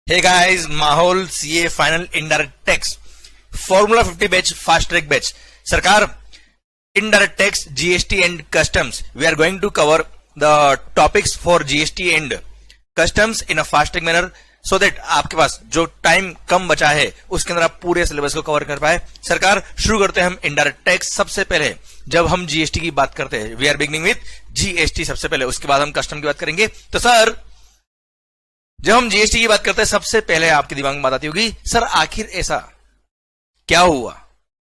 Hey guys, माहौल CA final indirect tax formula 50 batch fast track batch. सरकार, indirect tax, GST and customs. We are going to cover the topics for GST and customs in a fast track manner so that आपके पास जो time कम बचा है उसके अंदर आप पूरे syllabus को कवर कर पाए। सरकार, शुरू करते हैं हम इनडायरेक्ट टैक्स। सबसे पहले जब हम जीएसटी की बात करते हैं, we are beginning with GST सबसे पहले, उसके बाद हम कस्टम की बात करेंगे। तो सर, जब हम जीएसटी की बात करते हैं सबसे पहले आपके दिमाग में बात आती होगी, सर आखिर ऐसा क्या हुआ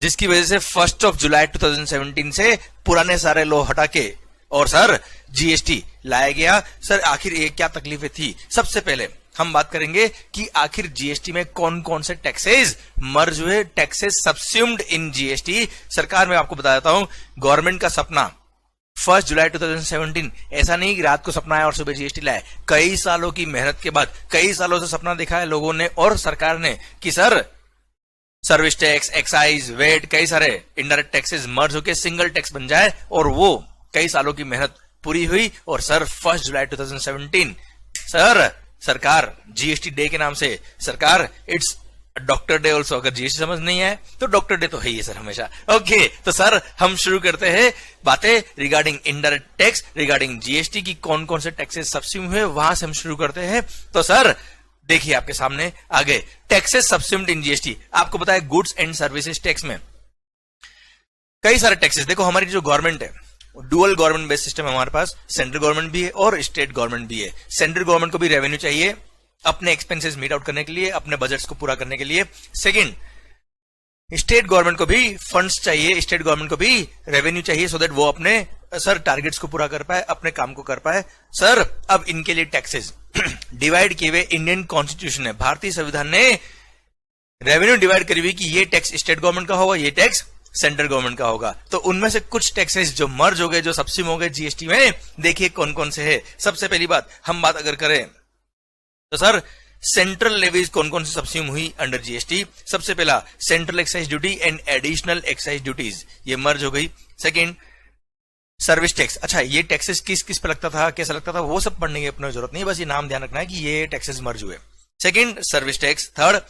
जिसकी वजह से 1 जुलाई 2017 से पुराने सारे लॉ हटा के और सर जीएसटी लाया गया। सर आखिर ये क्या तकलीफें थी? सबसे पहले हम बात करेंगे कि आखिर जीएसटी में कौन कौन से टैक्सेस मर्ज हुए, टैक्सेस सबस्यूम्ड इन जीएसटी। सरकार, मैं आपको बता देता हूं, गवर्नमेंट का सपना 1 जुलाई 2017 ऐसा नहीं कि रात को सपना आया और सुबह जीएसटी लाया। कई सालों की मेहनत के बाद, कई सालों से सपना देखा है लोगों ने और सरकार ने कि sir service tax, excise, VAT, कई सारे इनडायरेक्ट टैक्सेस मर्ज होकर सिंगल टैक्स बन जाए, और वो कई सालों की मेहनत पूरी हुई। और सर 1 जुलाई 2017 सर सरकार जीएसटी डे के नाम से, सरकार इट्स डॉक्टर डे ऑल्सो। अगर जीएसटी समझ नहीं आए तो डॉक्टर डे तो है ही सर हमेशा। ओके, तो सर हम शुरू करते हैं बातें regarding indirect tax, regarding GST की कौन कौन से टैक्सेस सबस्यूम हुए, वहां से हम शुरू करते हैं। तो सर देखिए आपके सामने आगे टैक्सेस सबस्यूम्ड इन जीएसटी। आपको पता है गुड्स एंड सर्विसेज टैक्स में कई सारे टैक्सेस। देखो, हमारी जो गवर्नमेंट है, डुअल गवर्नमेंट बेस्ड सिस्टम है हमारे पास। सेंट्रल गवर्नमेंट भी है और स्टेट गवर्नमेंट भी है। सेंट्रल गवर्नमेंट को भी रेवेन्यू चाहिए अपने एक्सपेंसेस मीट आउट करने के लिए, अपने बजट्स को पूरा करने के लिए। सेकंड, स्टेट गवर्नमेंट को भी फंड्स चाहिए, स्टेट गवर्नमेंट को भी रेवेन्यू चाहिए सो दैट वो अपने सर टारगेट्स को पूरा कर पाए, अपने काम को कर पाए। सर अब इनके लिए टैक्सेस डिवाइड किए हुए इंडियन कॉन्स्टिट्यूशन है, भारतीय संविधान ने रेवेन्यू डिवाइड करी हुई कि ये टैक्स स्टेट गवर्नमेंट का होगा, ये टैक्स सेंट्रल गवर्नमेंट का होगा। तो उनमें से कुछ टैक्सेस जो मर्ज हो गए, जो सबस्यूम हो गए जीएसटी में, देखिए कौन कौन से है। सबसे पहली बात हम बात अगर करें तो सर सेंट्रल लेवीज कौन कौन सी सबस्यूम हुई अंडर जीएसटी। सबसे पहला central excise duty and additional excise duties, ये मर्ज हो गई। Second, service tax. अच्छा, ये टैक्सेस किस किस पे लगता था, कैसा लगता था, वो सब पढ़ने की अपनी जरूरत नहीं, बस ये नाम ध्यान रखना है कि ये टैक्सेस मर्ज हुए। Second, service tax. Third,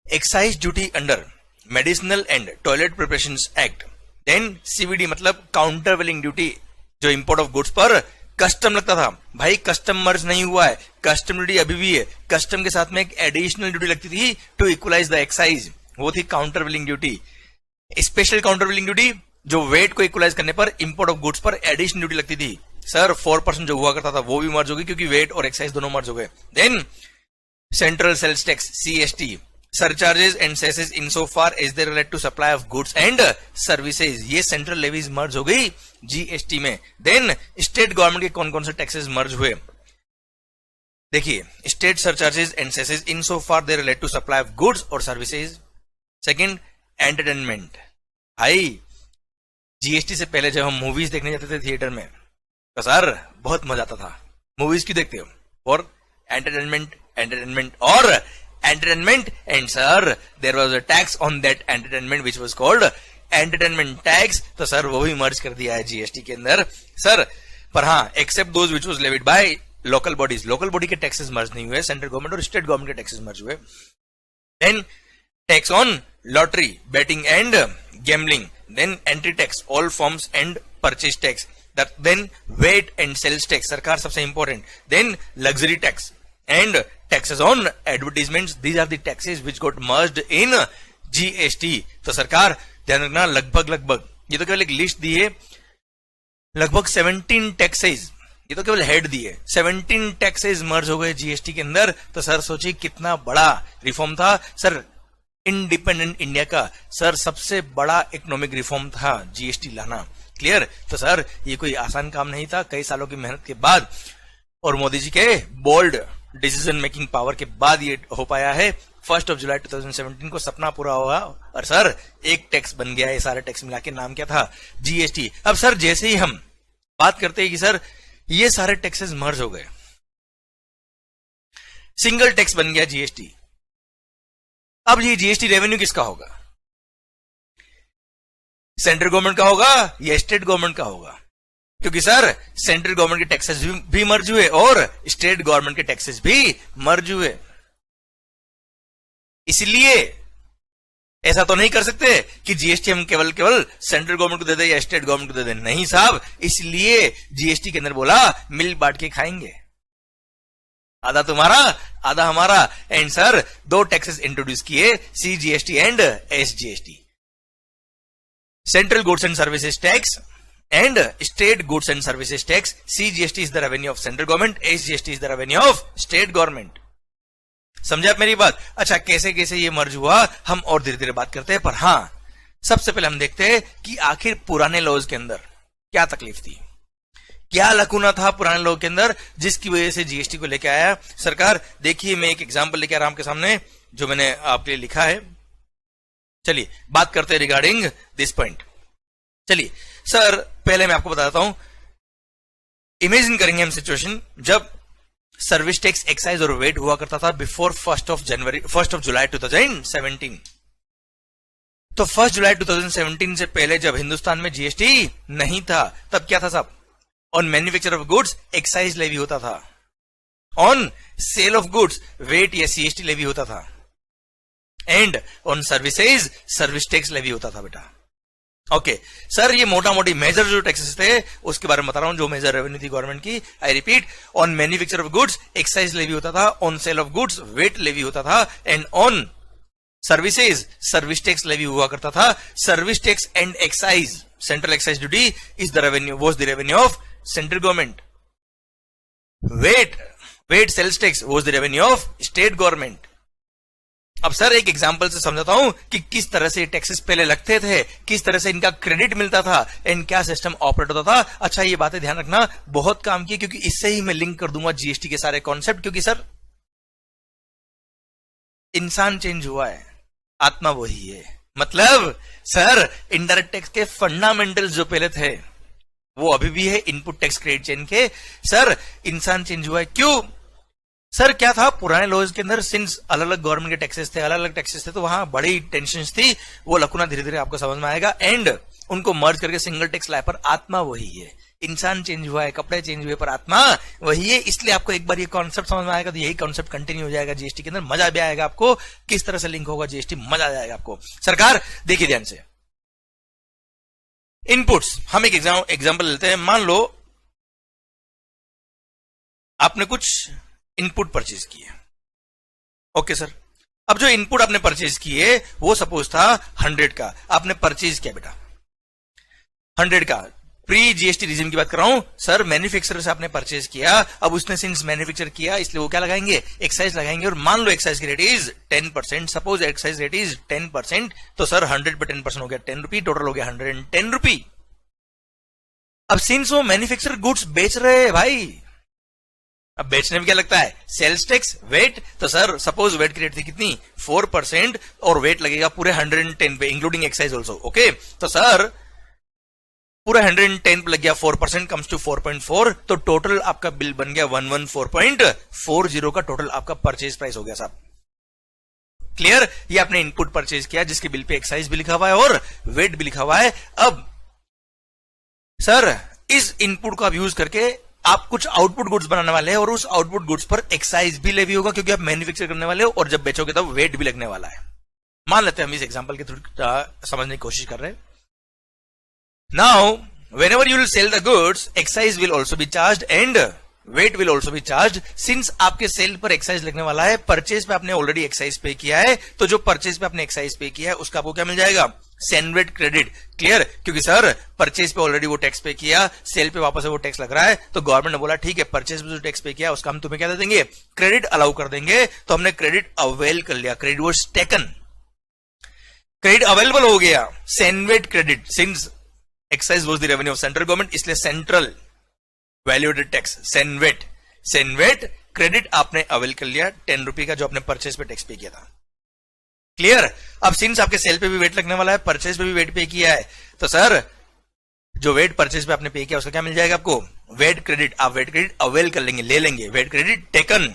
excise duty under medicinal and toilet preparations act. Then CVD मतलब काउंटर वेलिंग ड्यूटी, जो इंपोर्ट ऑफ गुड्स पर कस्टम लगता था। भाई कस्टम मर्ज नहीं हुआ है, कस्टम ड्यूटी अभी भी है। कस्टम के साथ में एक एडिशनल ड्यूटी लगती थी टू इक्वलाइज द एक्साइज, वो थी काउंटर वेलिंग ड्यूटी। स्पेशल काउंटर वेलिंग ड्यूटी जो वेट को इक्वलाइज करने पर इंपोर्ट ऑफ गुड्स पर एडिशनल ड्यूटी लगती थी। सर 4% जो हुआ करता था वो भी मर्ज हो गई क्योंकि वेट और एक्साइज दोनों मर्ज हो गए। Then central sales tax CST, surcharges and cesses insofar as they relate to supply of goods and services, ये सेंट्रल लेवीज मर्ज हो गई जीएसटी में। देन स्टेट गवर्नमेंट के कौन कौन से टैक्सेस मर्ज हुए, देखिए state surcharges and सेसेस insofar they relate to supply of goods और सर्विसेज। Second, entertainment. भाई जीएसटी से पहले जब हम मूवीज देखने जाते थे थिएटर में तो सर बहुत मजा आता था। मूवीज क्यों देखते हो? और एंटरटेनमेंट, एंटरटेनमेंट और entertainment, and sir there was a tax on that entertainment which was called entertainment tax। तो सर वो भी मर्ज कर दिया है जीएसटी के अंदर सर। पर हाँ, except those which was levied by local bodies, local body के टैक्सेस मर्ज नहीं हुए, सेंट्रल गवर्नमेंट और स्टेट गवर्नमेंट के टैक्सेस मर्ज हुए। Then tax on lottery, betting and gambling. Then entry tax, all forms and purchase tax. Then VAT and sales tax, सरकार सबसे important. Then luxury tax and taxes on advertisements, these are the taxes which got merged in GST। तो सरकार ध्यान रखना, लगभग ये तो केवल एक लिस्ट दी है, लगभग 17 टैक्सेस, ये तो केवल हेड दी है, 17 टैक्सेस मर्ज हो गए जीएसटी के अंदर। तो सर सोचिए कितना बड़ा रिफॉर्म था सर। इंडिपेंडेंट इंडिया का सर सबसे बड़ा इकोनॉमिक रिफॉर्म था जीएसटी लाना। क्लियर? तो सर ये कोई आसान काम नहीं था, कई सालों की मेहनत के बाद और मोदी जी के बोल्ड डिसीजन मेकिंग पावर के बाद ये हो पाया है। 1 जुलाई 2017 को सपना पूरा हुआ और सर एक टैक्स बन गया, ये सारे टैक्स मिला के नाम क्या था? जीएसटी। अब सर जैसे ही हम बात करते हैं कि सर ये सारे टैक्सेस मर्ज हो गए, सिंगल टैक्स बन गया जीएसटी, अब ये जीएसटी रेवेन्यू किसका होगा? सेंट्रल गवर्नमेंट का होगा या स्टेट गवर्नमेंट का होगा? क्योंकि सर सेंट्रल गवर्नमेंट के टैक्सेस भी मर्ज हुए और स्टेट गवर्नमेंट के टैक्सेस भी मर्ज हुए। इसलिए ऐसा तो नहीं कर सकते कि जीएसटी हम केवल सेंट्रल गवर्नमेंट को दे दे या स्टेट गवर्नमेंट को दे दे, नहीं साहब, इसलिए जीएसटी के अंदर बोला मिल बांट के खाएंगे, आधा तुम्हारा आधा हमारा। एंड सर 2 टैक्सेस इंट्रोड्यूस किए, CGST and SGST, central goods and services tax and state goods and services tax. CGST is the revenue of central government, SGST is the revenue of state government. समझे आप मेरी बात? अच्छा, कैसे कैसे ये मर्ज हुआ हम और धीरे धीरे बात करते हैं, पर हां सबसे पहले हम देखते हैं कि आखिर पुराने लॉज के अंदर क्या तकलीफ थी, क्या लकूना था पुराने लॉ के अंदर जिसकी वजह से जीएसटी को लेके आया सरकार। देखिए मैं एक एग्जांपल लेके आ रहा हूं आपके सामने जो मैंने आपके लिए लिखा है। चलिए बात करते हैं रिगार्डिंग दिस पॉइंट। चलिए सर पहले मैं आपको बताता हूं, इमेजिन करेंगे हम सिचुएशन जब सर्विस टैक्स, एक्साइज और वेट हुआ करता था बिफोर 1 जुलाई 2017। तो 1 जुलाई 2017 से पहले जब हिंदुस्तान में जीएसटी नहीं था तब क्या था साहब? On manufacture of goods excise levy होता था, on sale of goods VAT या सीएसटी लेवी होता था, and on services service tax levy होता था बेटा। ओके सर, ये मोटा मोटी मेजर जो टैक्सेस थे उसके बारे में बता रहा हूं, जो मेजर रेवेन्यू थी गवर्नमेंट की। I repeat, on manufacture of goods excise levy होता था, on sale of goods VAT levy होता था, and on services service tax levy हुआ करता था। Service tax and excise, central excise duty is the revenue, was the revenue of central government. VAT sales tax was the revenue of state government. अब sir एक example से समझाता हूं कि किस तरह से टैक्सेस पहले लगते थे, किस तरह से इनका क्रेडिट मिलता था एंड क्या सिस्टम ऑपरेट होता था। अच्छा ये बातें ध्यान रखना, बहुत काम की, क्योंकि इससे ही मैं लिंक कर दूंगा जीएसटी के सारे कॉन्सेप्ट। क्योंकि सर इंसान चेंज हुआ है, आत्मा वही है। मतलब सर इनडायरेक्ट टैक्स के फंडामेंटल्स जो पहले थे वो अभी भी है इनपुट टैक्स क्रेडिट चेन के। सर इंसान चेंज हुआ है, क्यों सर? क्या था पुराने लॉज के अंदर, सिंस अलग अलग गवर्नमेंट के टैक्सेस थे, अलग अलग टैक्सेस थे, तो वहां बड़ी टेंशन थी। वो लकुना धीरे धीरे आपको समझ में आएगा एंड उनको मर्ज करके सिंगल टैक्स लाए, पर आत्मा वही है। इंसान चेंज हुआ है, कपड़े चेंज हुए, पर आत्मा वही है। इसलिए आपको एक बार ये कॉन्सेप्ट समझ में आएगा तो यही कॉन्सेप्ट कंटिन्यू हो जाएगा जीएसटी के अंदर। मजा भी आएगा आपको, किस तरह से लिंक होगा जीएसटी, मजा आ जाएगा आपको। सरकार देखिए ध्यान से, इनपुट्स, हम एक एग्जांपल लेते हैं। मान लो आपने कुछ इनपुट परचेज किए, ओके सर। अब जो इनपुट आपने परचेज किए वो सपोज था 100 का, आपने परचेज किया बेटा 100 का। प्री जीएसटी रीजन की बात कर रहा हूं सर, मैन्युफैक्चरर से आपने परचेज किया, अब उसने सिंस मैन्युफैक्चर किया इसलिए वो क्या लगाएंगे, एक्साइज लगाएंगे। और मान लो एक्साइज की rate is 10%, suppose excise rate is 10%, तो सर 100 पे 10% हो गया 10 रुपी, टोटल हो गया 110 रुपी। अब सिंस वो मैन्युफैक्चर गुड्स बेच रहे हैं भाई, अब बेचने में क्या लगता है, सेल्स टैक्स, वेट। तो सर सपोज वेट की रेट थी कितनी 4% और वेट लगेगा पूरे 110 पे इंक्लूडिंग एक्साइज ऑल्सो, ओके। तो सर पूरा 110 पे लग गया, 4% कम्स टू 4.4, तो टोटल आपका बिल बन गया 114.40 का टोटल आपका परचेज प्राइस हो गया साहब। क्लियर? ये आपने इनपुट परचेज किया जिसके बिल पे एक्साइज भी लिखा हुआ है और वेट भी लिखा हुआ है। अब सर इस इनपुट को आप यूज करके आप कुछ आउटपुट गुड्स बनाने वाले हैं और उस आउटपुट गुड्स पर एक्साइज भी लेवी होगा क्योंकि आप मैन्युफैक्चर करने वाले हो, और जब बेचोगे तब वेट भी लगने वाला है। मान लेते हैं हम इस एग्जांपल के थ्रू समझने की कोशिश कर रहे हैं। Now whenever you will sell the goods, excise will also be charged and VAT will also be charged. Since आपके सेल पर एक्साइज लगने वाला है, परचेज पे आपने ऑलरेडी एक्साइज पे किया है, तो जो परचेज पे आपने एक्साइज पे किया है उसका आपको क्या मिल जाएगा, सेनवेट क्रेडिट। क्लियर? क्योंकि सर परचेज पे ऑलरेडी वो टैक्स पे किया, सेल पे वापस से वो टैक्स लग रहा है, तो गवर्नमेंट ने बोला ठीक है परचेज पे जो टैक्स पे किया उसका हम तुम्हें क्या दे देंगे, क्रेडिट अलाउ कर देंगे। तो हमने क्रेडिट अवेल कर लिया, credit was taken, credit available हो गया, CENVAT credit. Since excise was the revenue of central government, इसलिए सेंट्रल वैल्यूएडेड टैक्स सेनवेट क्रेडिट आपने अवेल कर लिया 10 रुपए का जो आपने परचेज पे टैक्स पे किया था। क्लियर? अब सिंस आपके सेल पे भी वेट लगने वाला है, परचेज पे भी वेट पे किया है, तो सर जो वेट परचेज पे आपने पे किया उसका क्या मिल जाएगा आपको, वेट क्रेडिट। आप वेट क्रेडिट अवेल कर लेंगे, ले लेंगे, वेट क्रेडिट टेकन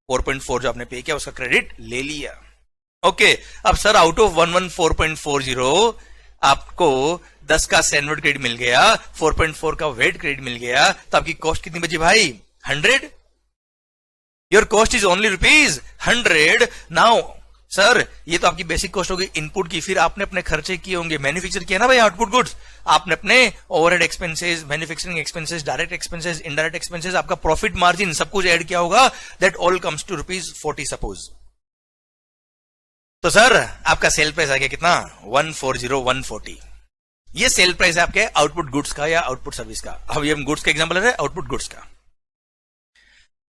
4.4 जो आपने पे किया उसका क्रेडिट ले लिया। ओके, अब सर आउट ऑफ 114.40 आपको 10 का सेनवेट क्रेडिट मिल गया, 4.4 का वेट क्रेडिट मिल गया, तो आपकी कॉस्ट कितनी बची भाई, 100। Your cost is only ₹100। Now sir ये तो आपकी बेसिक कॉस्ट होगी इनपुट की, फिर आपने अपने खर्चे किए होंगे, मैन्युफैक्चर किया ना भाई आउटपुट गुड्स, आपने अपने overhead expenses, manufacturing expenses, direct expenses, indirect expenses, आपका प्रॉफिट मार्जिन सब कुछ ऐड किया होगा, that all comes to ₹40 suppose. तो सर आपका सेल प्राइस आ गया कितना 140,140। ये सेल प्राइस है आपके आउटपुट गुड्स का या आउटपुट सर्विस का। अब ये हम गुड्स का एग्जांपल ले रहे हैं, आउटपुट गुड्स का।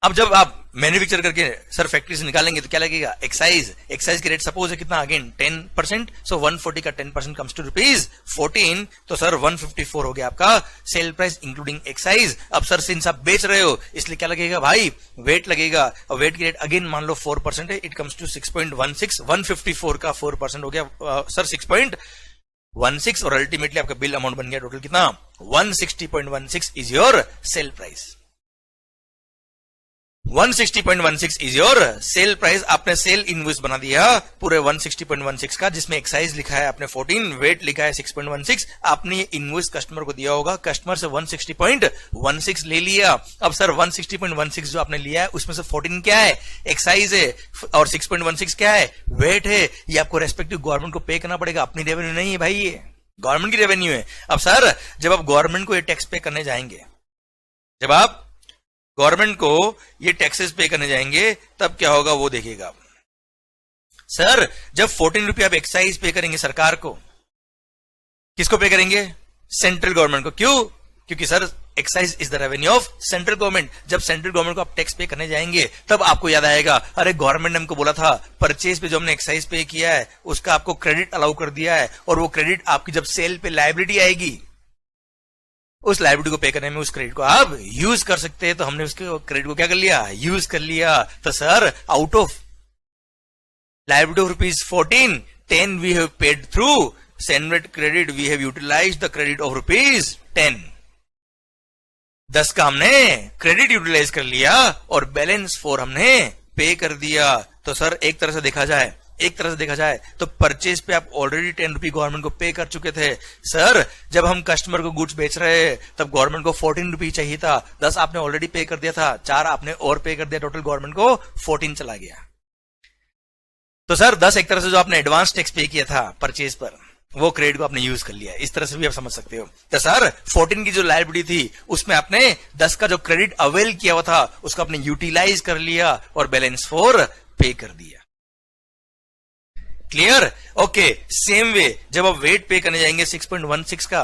अब जब आप मैन्युफैक्चर करके सर फैक्ट्री से निकालेंगे तो क्या लगेगा, एक्साइज, एक्साइज की रेट सपोज है कितना, अगेन 10%, सो 140 का 10% कम्स टू ₹14, तो सर 154 हो गया आपका सेल प्राइस इंक्लूडिंग एक्साइज। अब सर सिंस आप बेच रहे हो इसलिए क्या लगेगा भाई, वेट लगेगा, और वेट की रेट अगेन मान लो 4% है, इट कम्स टू 6.16, 154 का 4% हो गया सर 6.16, और अल्टीमेटली आपका बिल अमाउंट बन गया टोटल कितना 160.16 is your sale price. 160.16 is your sale price. आपने सेल इनवॉइस बना दिया पूरे 160.16 का, जिसमें एक्साइज लिखा है आपने 14, वेट लिखा है 6.16। आपने ये इनवॉइस कस्टमर को दिया होगा, कस्टमर से 160.16 ले लिया। अब सर 160.16 जो आपने लिया है उसमें से 14 क्या है, एक्साइज है, और 6.16 क्या है, वेट है। ये आपको रेस्पेक्टिव गवर्नमेंट को पे करना पड़ेगा, अपनी रेवेन्यू नहीं है भाई, ये गवर्नमेंट की रेवेन्यू है। अब सर जब आप गवर्नमेंट को ये टैक्स पे करने जाएंगे, जब आप गवर्नमेंट को ये टैक्सेस पे करने जाएंगे तब क्या होगा वो देखिएगा। सर जब 14 रुपये आप एक्साइज पे करेंगे सरकार को, किसको पे करेंगे, सेंट्रल गवर्नमेंट को। क्यों, क्योंकि sir excise is the revenue of central government. जब सेंट्रल गवर्नमेंट को आप टैक्स पे करने जाएंगे तब आपको याद आएगा, अरे गवर्नमेंट ने हमको बोला था परचेज पे जो हमने एक्साइज पे किया है उसका आपको क्रेडिट अलाउ कर दिया है, और वो क्रेडिट आपकी जब सेल पे लायबिलिटी आएगी उस लायबिलिटी को पे करने में उस क्रेडिट को आप यूज कर सकते हैं। तो हमने उसके क्रेडिट को क्या कर लिया, यूज कर लिया। तो sir out of liability of ₹14, 10 we have paid through CENVAT credit, we have utilized the credit of ₹10। 10 का हमने क्रेडिट यूटिलाइज कर लिया और बैलेंस 4 हमने पे कर दिया। तो सर एक तरह से देखा जाए तो परचेज पे आप ऑलरेडी 10 रुपये गवर्नमेंट को पे कर चुके थे। सर जब हम कस्टमर को गुड्स बेच रहे हैं तब गवर्नमेंट को 14 रुपये चाहिए था, 10 आपने ऑलरेडी पे कर दिया था, 4 आपने और पे कर दिया, टोटल गवर्नमेंट को 14 चला गया। तो सर 10 एक तरह से जो आपने एडवांस टैक्स पे किया था परचेज पर, वो क्रेडिट को आपने यूज कर लिया। इस तरह से भी आप समझ सकते हो। तो सर 14 की जो लायबिलिटी थी उसमें आपने 10 का जो क्रेडिट अवेल किया हुआ था उसको आपने यूटिलाइज कर लिया और बैलेंस 4 पे कर दिया। Clear, okay. सेम वे जब आप वेट पे करने जाएंगे 6.16 का,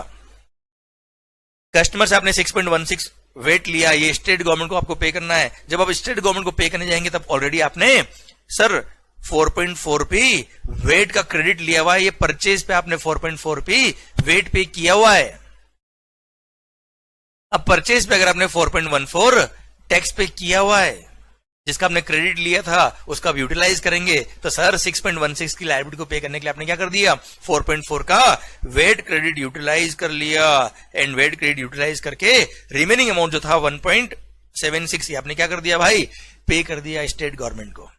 कस्टमर से आपने 6.16 वेट लिया, ये स्टेट गवर्नमेंट को आपको पे करना है। जब आप स्टेट गवर्नमेंट को पे करने जाएंगे तब ऑलरेडी आपने सर 4.4 रुपये वेट का क्रेडिट लिया हुआ है, ये परचेज पे आपने 4.4 रुपये वेट पे किया हुआ है। अब परचेज पे अगर आपने 4.14 टैक्स पे किया हुआ है, जिसका आपने क्रेडिट लिया था उसका आप यूटिलाइज करेंगे, तो सर 6.16 की लायबिलिटी को पे करने के लिए आपने क्या कर दिया, 4.4 का वेट क्रेडिट यूटिलाइज कर लिया, एंड वेट क्रेडिट यूटिलाइज करके रिमेनिंग अमाउंट जो था 1.76 आपने क्या कर दिया भाई, पे कर दिया स्टेट गवर्नमेंट को।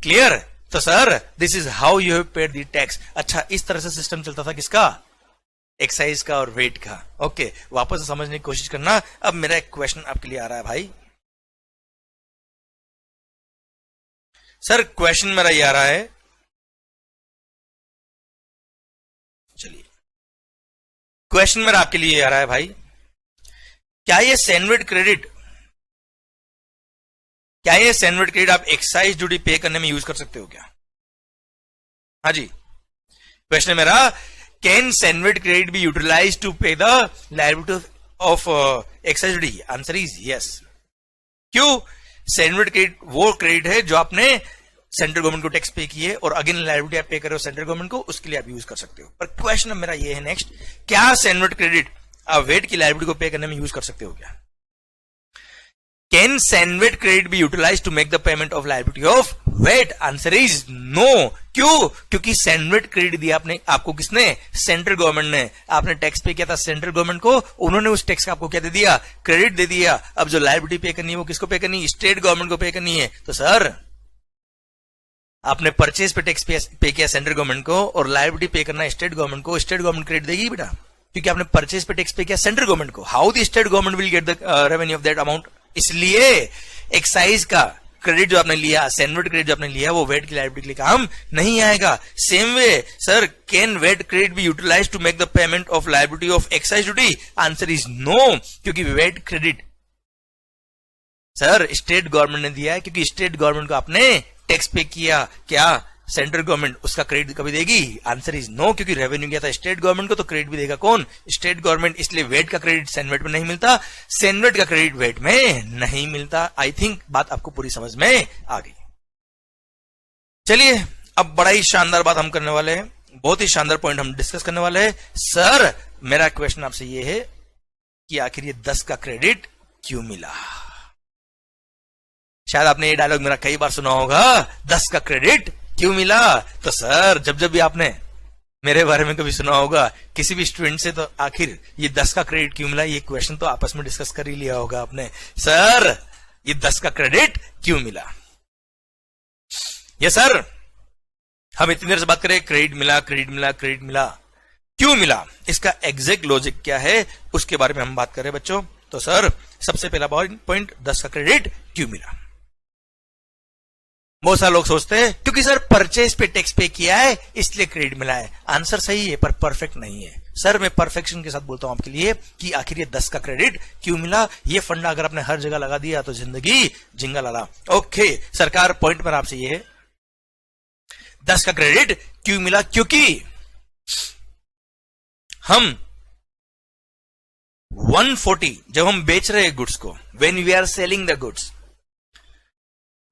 क्लियर। तो sir this is how you have paid the tax. अच्छा इस तरह से सिस्टम चलता था किसका, एक्साइज का और वेट का। ओके वापस समझने की कोशिश करना। अब मेरा एक क्वेश्चन आपके लिए आ रहा है भाई। सर क्वेश्चन मेरा ये आ रहा है, चलिए क्वेश्चन मेरा आपके लिए आ रहा है भाई, क्या ये सेनवेट क्रेडिट आप एक्साइज ड्यूटी पे करने में यूज कर सकते हो क्या? हाँ जी, क्वेश्चन मेरा, can CENVAT credit be utilize to pay the liability of excise duty? Answer is yes. क्यों? सेनवेट क्रेडिट वो क्रेडिट है जो आपने सेंट्रल गवर्नमेंट को टैक्स पे किए और अगेन लायबिलिटी आप पे कर रहे हो सेंट्रल गवर्नमेंट को, उसके लिए आप यूज कर सकते हो। पर क्वेश्चन मेरा ये है नेक्स्ट, क्या सेनवेट क्रेडिट आप वेट की लायबिलिटी को पे करने में यूज कर सकते हो क्या? Can CENVAT credit be utilize to make the payment of liability of VAT? Answer is no. क्यों? क्योंकि सेनवेट क्रेडिट दिया आपने, आपको किसने, सेंट्रल गवर्नमेंट ने। आपने टैक्स पे किया था सेंट्रल गवर्नमेंट को, उन्होंने उस टैक्स का आपको क्या दे दिया, क्रेडिट दे दिया। अब जो लायबिलिटी पे करनी है वो किसको पे करनी है, स्टेट गवर्नमेंट को पे करनी है। तो सर आपने परचेज पे टैक्स पे किया सेंट्रल गवर्नमेंट को और लायबिलिटी पे करना है स्टेट गवर्नमेंट को, स्टेट गवर्नमेंट क्रेडिट देगी बेटा, क्योंकि आपने परचेज पे टैक्स पे किया सेंट्रल गवर्नमेंट को। How the state government will get the revenue of that amount? इसलिए एक्साइज का क्रेडिट जो आपने लिया, सेनवेट क्रेडिट जो आपने लिया, वो वेट की लायबिलिटी के लिए काम नहीं आएगा. Same way sir, can VAT credit be utilize to make the payment of liability of excise duty? Answer is no, क्योंकि VAT credit sir state government ने दिया है, क्योंकि स्टेट गवर्नमेंट को आपने टैक्स पे किया. क्या सेंट्रल गवर्नमेंट उसका क्रेडिट कभी देगी? आंसर इज नो, क्योंकि रेवेन्यू गया था स्टेट गवर्नमेंट को, तो क्रेडिट भी देगा कौन? State government. इसलिए वेट का क्रेडिट सेनवेट में नहीं मिलता, सेनवेट का क्रेडिट वेट में नहीं मिलता. आई थिंक बात आपको पूरी समझ में आ गई. चलिए अब बड़ा ही शानदार बात हम करने वाले हैं, बहुत ही शानदार पॉइंट हम डिस्कस करने वाले हैं. सर मेरा क्वेश्चन आपसे ये है कि आखिर ये 10 का क्रेडिट क्यों मिला? शायद आपने ये डायलॉग मेरा कई बार सुना होगा, 10 का क्रेडिट क्यों मिला. तो सर जब भी आपने मेरे बारे में कभी सुना होगा किसी भी स्टूडेंट से, तो आखिर ये 10 का क्रेडिट क्यों मिला, ये क्वेश्चन तो आपस में डिस्कस कर ही लिया होगा आपने. सर ये 10 का क्रेडिट क्यों मिला? ये सर हम इतनी देर से बात करें क्रेडिट मिला, क्रेडिट मिला, क्रेडिट मिला, क्यों मिला, इसका एग्जैक्ट लॉजिक क्या है उसके बारे में हम बात करें बच्चों. तो सर सबसे पहला पॉइंट, 10 का क्रेडिट क्यों मिला. बहुत सारे लोग सोचते हैं क्योंकि सर परचेज पे टैक्स पे किया है इसलिए क्रेडिट मिला है. आंसर सही है पर परफेक्ट नहीं है. सर मैं परफेक्शन के साथ बोलता हूं आपके लिए कि आखिर ये 10 का क्रेडिट क्यों मिला. ये फंडा अगर आपने हर जगह लगा दिया तो जिंदगी जिंगा लाला. ओके सरकार, पॉइंट पर आपसे ये है 10 का क्रेडिट क्यों मिला, क्योंकि हम 140 जब हम बेच रहे हैं गुड्स को, when we are selling the goods,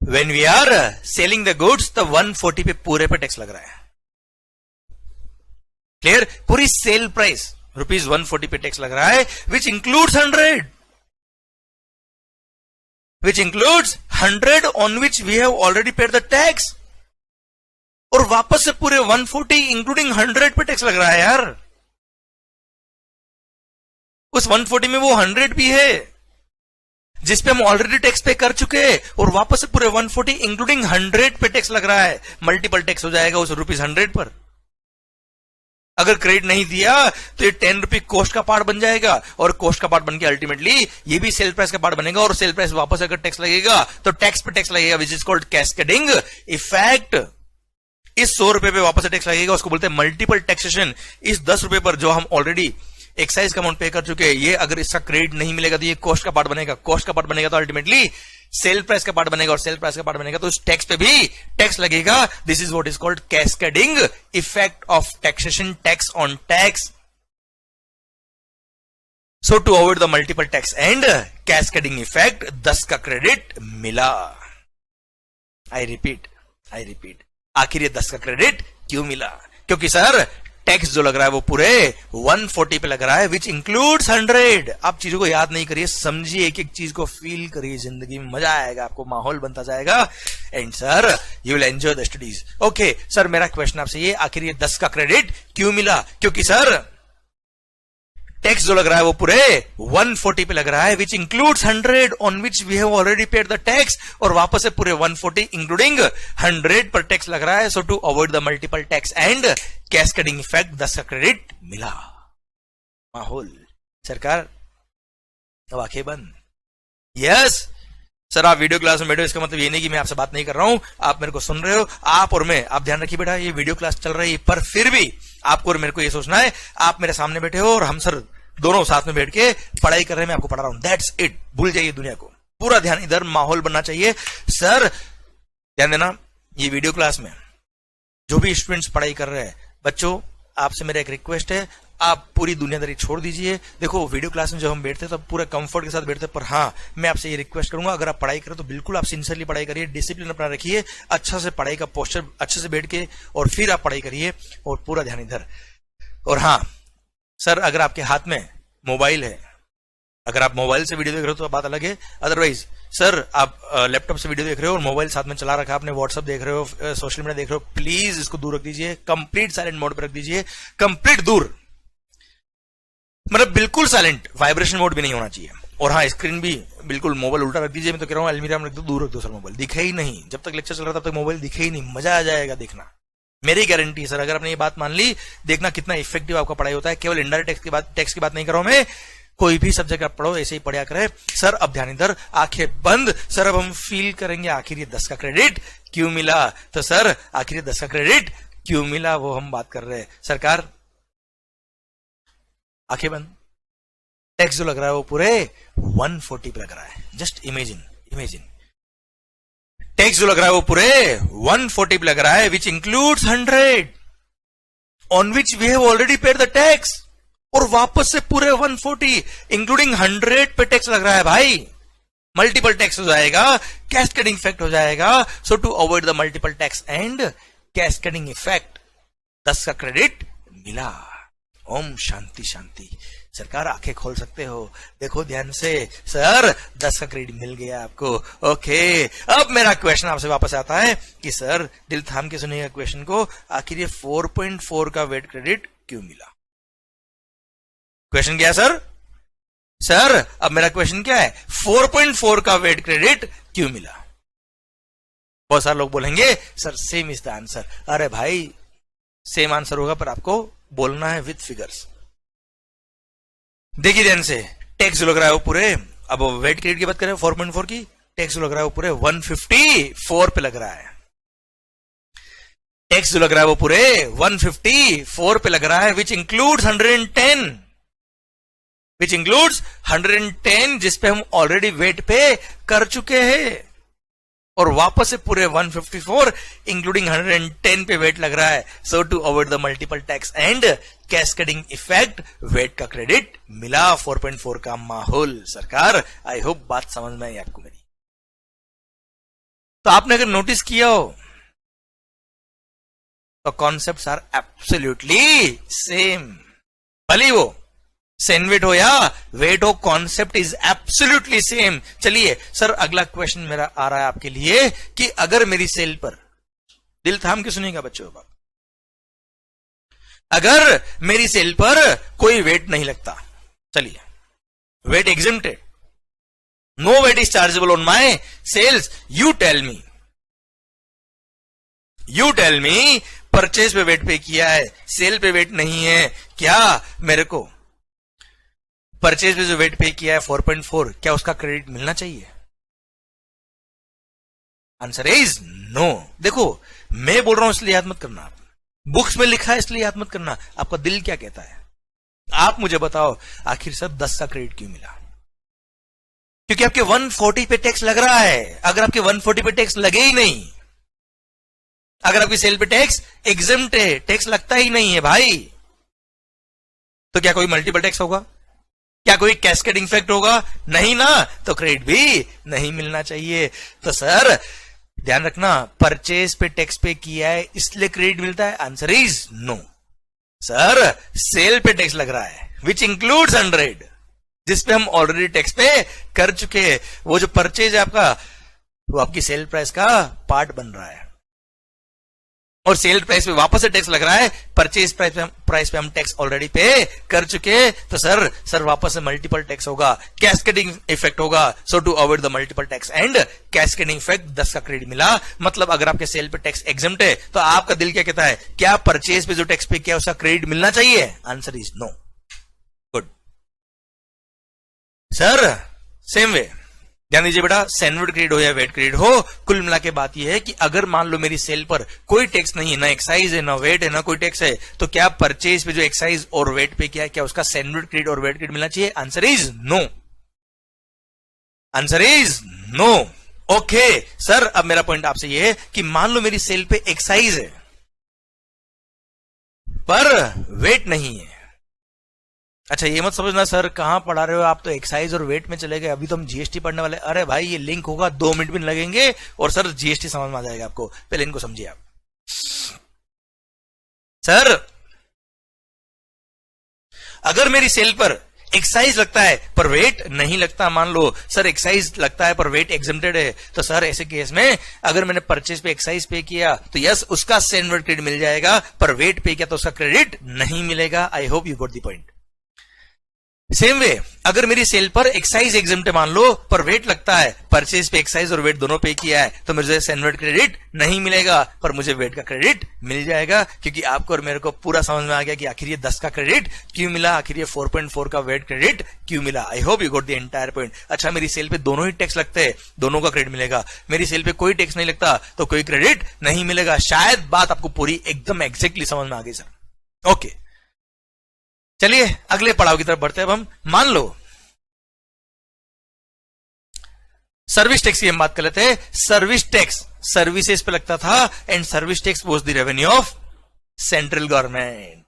When we are selling the goods, तो 140 पे पूरे पे टैक्स लग रहा है. क्लियर? पूरी सेल प्राइस ₹140 पे टैक्स लग रहा है, which includes 100 on which we have already paid the tax. और वापस से पूरे 140 इंक्लूडिंग 100 पे टैक्स लग रहा है यार. उस 140 में वो 100 भी है जिसपे हम ऑलरेडी टैक्स पे कर चुके हैं, और वापस से पूरे 140 इंक्लूडिंग 100 पे टैक्स लग रहा है. मल्टीपल टैक्स हो जाएगा उस ₹100 पर. अगर क्रेडिट नहीं दिया तो ये ₹10 कॉस्ट का पार्ट बन जाएगा, और कॉस्ट का पार्ट बन के अल्टीमेटली ये भी सेल प्राइस का पार्ट बनेगा, और सेल प्राइस वापस अगर टैक्स लगेगा तो टैक्स पे टैक्स लगेगा, which is called cascading effect. इस ₹100 पे वापस से टैक्स लगेगा, उसको बोलते हैं मल्टीपल टैक्सेशन. इस ₹10 पर जो हम ऑलरेडी एक्साइज का अमाउंट पे कर चुके हैं, ये अगर इसका क्रेडिट नहीं मिलेगा तो ये कॉस्ट का पार्ट बनेगा, कॉस्ट का पार्ट बनेगा तो अल्टीमेटली सेल प्राइस का पार्ट बनेगा, और सेल प्राइस का पार्ट बनेगा तो उस टैक्स पे भी टैक्स लगेगा. This is what is called cascading effect of taxation, tax on tax. So to avoid the multiple tax and cascading effect, 10 का क्रेडिट मिला. आई रिपीट, आखिर ये 10 का क्रेडिट क्यों मिला? क्योंकि सर टैक्स जो लग रहा है वो पूरे 140 पे लग रहा है, विच इंक्लूड्स 100. आप चीजों को याद नहीं करिए, समझिए, एक एक चीज को फील करिए, जिंदगी में मजा आएगा, आपको माहौल बनता जाएगा, and sir you will enjoy the studies. Okay sir मेरा क्वेश्चन आपसे ये, आखिर ये 10 का क्रेडिट क्यों मिला? क्योंकि सर टैक्स जो लग रहा है वो पूरे 140 पे लग रहा है, which includes 100 on which we have already paid the tax, और वापस से पूरे 140 इंक्लूडिंग 100 पर टैक्स लग रहा है. So to avoid the multiple tax and cascading effect, 10 का क्रेडिट मिला. माहौल सरकार अब आंखें बंद. यस सर आप वीडियो क्लास में बैठे हो, इसका मतलब ये नहीं कि मैं आपसे बात नहीं कर रहा हूं, आप मेरे को सुन रहे हो, आप और मैं. आप ध्यान रखिए बेटा, ये वीडियो क्लास चल रही है, पर फिर भी आपको और मेरे को ये सोचना है, आप मेरे सामने बैठे हो और हम सर दोनों साथ में बैठ के पढ़ाई कर रहे हैं, मैं आपको पढ़ा रहा हूं. That's it. भूल जाइए दुनिया को, पूरा ध्यान इधर. माहौल बनना चाहिए. सर ध्यान देना, ये वीडियो क्लास में जो भी स्टूडेंट्स पढ़ाई कर रहे हैं, बच्चों आपसे मेरा एक रिक्वेस्ट है, आप पूरी दुनियादारी छोड़ दीजिए. देखो वीडियो क्लास में जब हम बैठते हैं तो पूरे कंफर्ट के साथ बैठते हैं, पर हाँ मैं आपसे ये रिक्वेस्ट करूंगा, अगर आप पढ़ाई करें तो बिल्कुल आप सिंसियरली पढ़ाई करिए, डिसिप्लिन अपना रखिए, अच्छा से पढ़ाई का पोस्चर अच्छे से बैठ के, और फिर आप पढ़ाई करिए, और पूरा ध्यान इधर. और हाँ सर अगर आपके हाथ में मोबाइल है, अगर आप मोबाइल से वीडियो देख रहे हो तो बात अलग है, अदरवाइज सर आप लैपटॉप से वीडियो देख रहे हो और मोबाइल साथ में चला रखा है, आपने व्हाट्सएप देख रहे हो, सोशल मीडिया देख रहे हो, प्लीज इसको दूर रख दीजिए, कंप्लीट साइलेंट मोड पर रख दीजिए, कंप्लीट दूर, मतलब बिल्कुल साइलेंट, वाइब्रेशन मोड भी नहीं होना चाहिए. और हाँ स्क्रीन भी बिल्कुल, मोबाइल उल्टा रख दीजिए, मैं तो कह रहा हूँ अलमीरा में रख दो, दूर रख दो सर, मोबाइल दिखे ही नहीं, जब तक लेक्चर चल रहा है तब तक मोबाइल दिखे ही नहीं, मजा आ जाएगा देखना, मेरी गारंटी है सर. अगर आपने ये बात मान ली, देखना कितना इफेक्टिव आपका पढ़ाई होता है. केवल इनडायरेक्ट टैक्स की बात नहीं कर रहा हूं मैं, कोई भी सब्जेक्ट आप पढ़ो ऐसे ही पढ़ा करे। सर अब ध्यान इधर, आंखें बंद। सर अब हम फील करेंगे आखिर ये 10 का क्रेडिट क्यों मिला। तो सर आखिर ये 10 का क्रेडिट क्यों मिला वो हम बात कर रहे हैं। सरकार आंखें बंद। टैक्स जो लग रहा है वो पूरे 140 पे लग रहा है। जस्ट इमेजिन टैक्स जो लग रहा है वो पूरे 140 पे लग रहा है, which includes 100 on which we have already paid the tax. और वापस से पूरे 140 इंक्लूडिंग 100 पे टैक्स लग रहा है भाई। मल्टीपल टैक्स हो जाएगा, कैस्केडिंग इफेक्ट हो जाएगा। So to avoid the multiple tax and cascading effect 10 का क्रेडिट मिला। ओम शांति शांति। सरकार आंखें खोल सकते हो, देखो ध्यान से। सर 10 का क्रेडिट मिल गया आपको। ओके, अब मेरा क्वेश्चन आपसे वापस आता है कि सर दिल थाम के सुनिएगा क्वेश्चन को, आखिर ये 4.4 का वेट क्रेडिट क्यों मिला। क्वेश्चन क्या है सर अब मेरा क्वेश्चन क्या है, 4.4 का वेट क्रेडिट क्यों मिला। बहुत सारे लोग बोलेंगे sir same is the answer. अरे भाई सेम आंसर होगा पर आपको बोलना है विथ फिगर्स। देखिए ध्यान से, टैक्स जो लग रहा है वो पूरे, अब वेट क्रेडिट की बात करें 4.4 की, टैक्स जो लग रहा है वो पूरे 154 पे लग रहा है। टैक्स जो लग रहा है वो पूरे 154 पे लग रहा है, विच इंक्लूड्स 110 जिसपे हम ऑलरेडी वेट पे कर चुके हैं। और वापस से पूरे 154 इंक्लूडिंग 110 पे वेट लग रहा है। So to avoid the multiple tax and cascading effect VAT का क्रेडिट मिला। 4.4 का माहौल। सरकार आई होप बात समझ में आई आपको मेरी। तो आपने अगर नोटिस किया हो तो कॉन्सेप्ट्स आर एब्सोल्युटली सेम। भले वो सेन वेट हो या वेट हो, कॉन्सेप्ट इज एब्सोल्युटली सेम। चलिए सर अगला क्वेश्चन मेरा आ रहा है आपके लिए कि अगर मेरी सेल पर, दिल थाम के सुनिएगा बच्चों बात, अगर मेरी सेल पर कोई वेट नहीं लगता, चलिए VAT exempted, no VAT is chargeable on my sales, you tell me purchase पे वेट पे किया है, सेल पे वेट नहीं है, क्या मेरे को परचेज पे जो वेट पे किया है 4.4, क्या उसका क्रेडिट मिलना चाहिए। Answer is no. देखो मैं बोल रहा हूं इसलिए याद मत करना, आप बुक्स में लिखा है इसलिए याद मत करना, आपका दिल क्या कहता है। आप मुझे बताओ आखिर सर 10 का क्रेडिट क्यों मिला। क्योंकि आपके 140 पे टैक्स लग रहा है। अगर आपके 140 पे टैक्स लगे ही नहीं, अगर आपकी सेल पे टैक्स एग्जेम्प्ट है, टैक्स लगता ही नहीं है भाई, तो क्या कोई मल्टीपल टैक्स होगा, क्या कोई कैस्केडिंग इफेक्ट होगा, नहीं ना, तो क्रेडिट भी नहीं मिलना चाहिए। तो सर ध्यान रखना, परचेज पे टैक्स पे किया है इसलिए क्रेडिट मिलता है। Answer is no. Sir sale पे टैक्स लग रहा है विच इंक्लूड्स 100, जिसपे हम ऑलरेडी टैक्स पे कर चुके हैं। वो जो परचेज है आपका, वो आपकी सेल प्राइस का पार्ट बन रहा है, और सेल प्राइस पे वापस से टैक्स लग रहा है। परचेज प्राइस पे हम टैक्स ऑलरेडी पे कर चुके हैं, तो सर वापस से मल्टीपल टैक्स होगा, कैस्केडिंग इफेक्ट होगा। So to avoid the multiple tax and cascading effect 10 का क्रेडिट मिला। मतलब अगर आपके सेल पे टैक्स एग्जेम्प्ट है तो आपका दिल क्या कहता है, क्या परचेज पे जो टैक्स पे किया उसका क्रेडिट मिलना चाहिए। Answer is no. Good sir, same way ध्यान दीजिए बेटा, सैनवर्ड क्रेडिट हो या वेट क्रेडिट हो, कुल मिला के बात यह है कि अगर मान लो मेरी सेल पर कोई टैक्स नहीं है, ना एक्साइज है, ना वेट है, ना कोई टैक्स है, तो क्या परचेज पे जो एक्साइज और वेट पे किया है, क्या उसका सैनवर्ड क्रेडिट और वेट क्रेडिट मिलना चाहिए। Answer is no. Answer is no. Okay sir, अब मेरा पॉइंट आपसे यह है कि मान लो मेरी सेल पे एक्साइज है पर वेट नहीं है। अच्छा ये मत समझना सर कहां पढ़ा रहे हो आप, तो एक्साइज और वेट में चले गए, अभी तो हम जीएसटी पढ़ने वाले। अरे भाई ये लिंक होगा, 2 मिनट भी लगेंगे और सर जीएसटी समझ में आ जाएगा आपको। पहले इनको समझिए आप। सर अगर मेरी सेल पर एक्साइज लगता है पर वेट नहीं लगता, मान लो सर एक्साइज लगता है पर वेट एग्जेम्प्टेड है, तो सर ऐसे केस में अगर मैंने परचेज पे एक्साइज पे किया तो यस उसका सैनवर्ड क्रेडिट मिल जाएगा, पर वेट पे किया तो उसका क्रेडिट नहीं मिलेगा। I hope you got the point. Same way अगर मेरी सेल पर एक्साइज एग्जम्प्ट है मान लो, पर वेट लगता है, परचेज पे एक्साइज और वेट दोनों पे किया है, तो मुझे सेनवेट क्रेडिट नहीं मिलेगा, पर मुझे वेट का क्रेडिट मिल जाएगा, क्योंकि आपको और मेरे को पूरा समझ में आ गया कि आखिर ये 10 का क्रेडिट क्यों मिला, आखिर ये 4.4 का वेट क्रेडिट क्यों मिला। I hope you got the entire point. अच्छा, मेरी सेल पे दोनों ही टैक्स लगते हैं, दोनों का क्रेडिट मिलेगा। मेरी सेल पे कोई टैक्स नहीं लगता तो कोई क्रेडिट नहीं मिलेगा। शायद बात आपको पूरी एकदम एग्जैक्टली समझ में आ गई सर। ओके, चलिए अगले पड़ाव की तरफ बढ़ते हैं। अब हम मान लो सर्विस टैक्स की हम बात कर लेते हैं। सर्विस टैक्स सर्विसेज पे लगता था and service tax was the revenue of central government.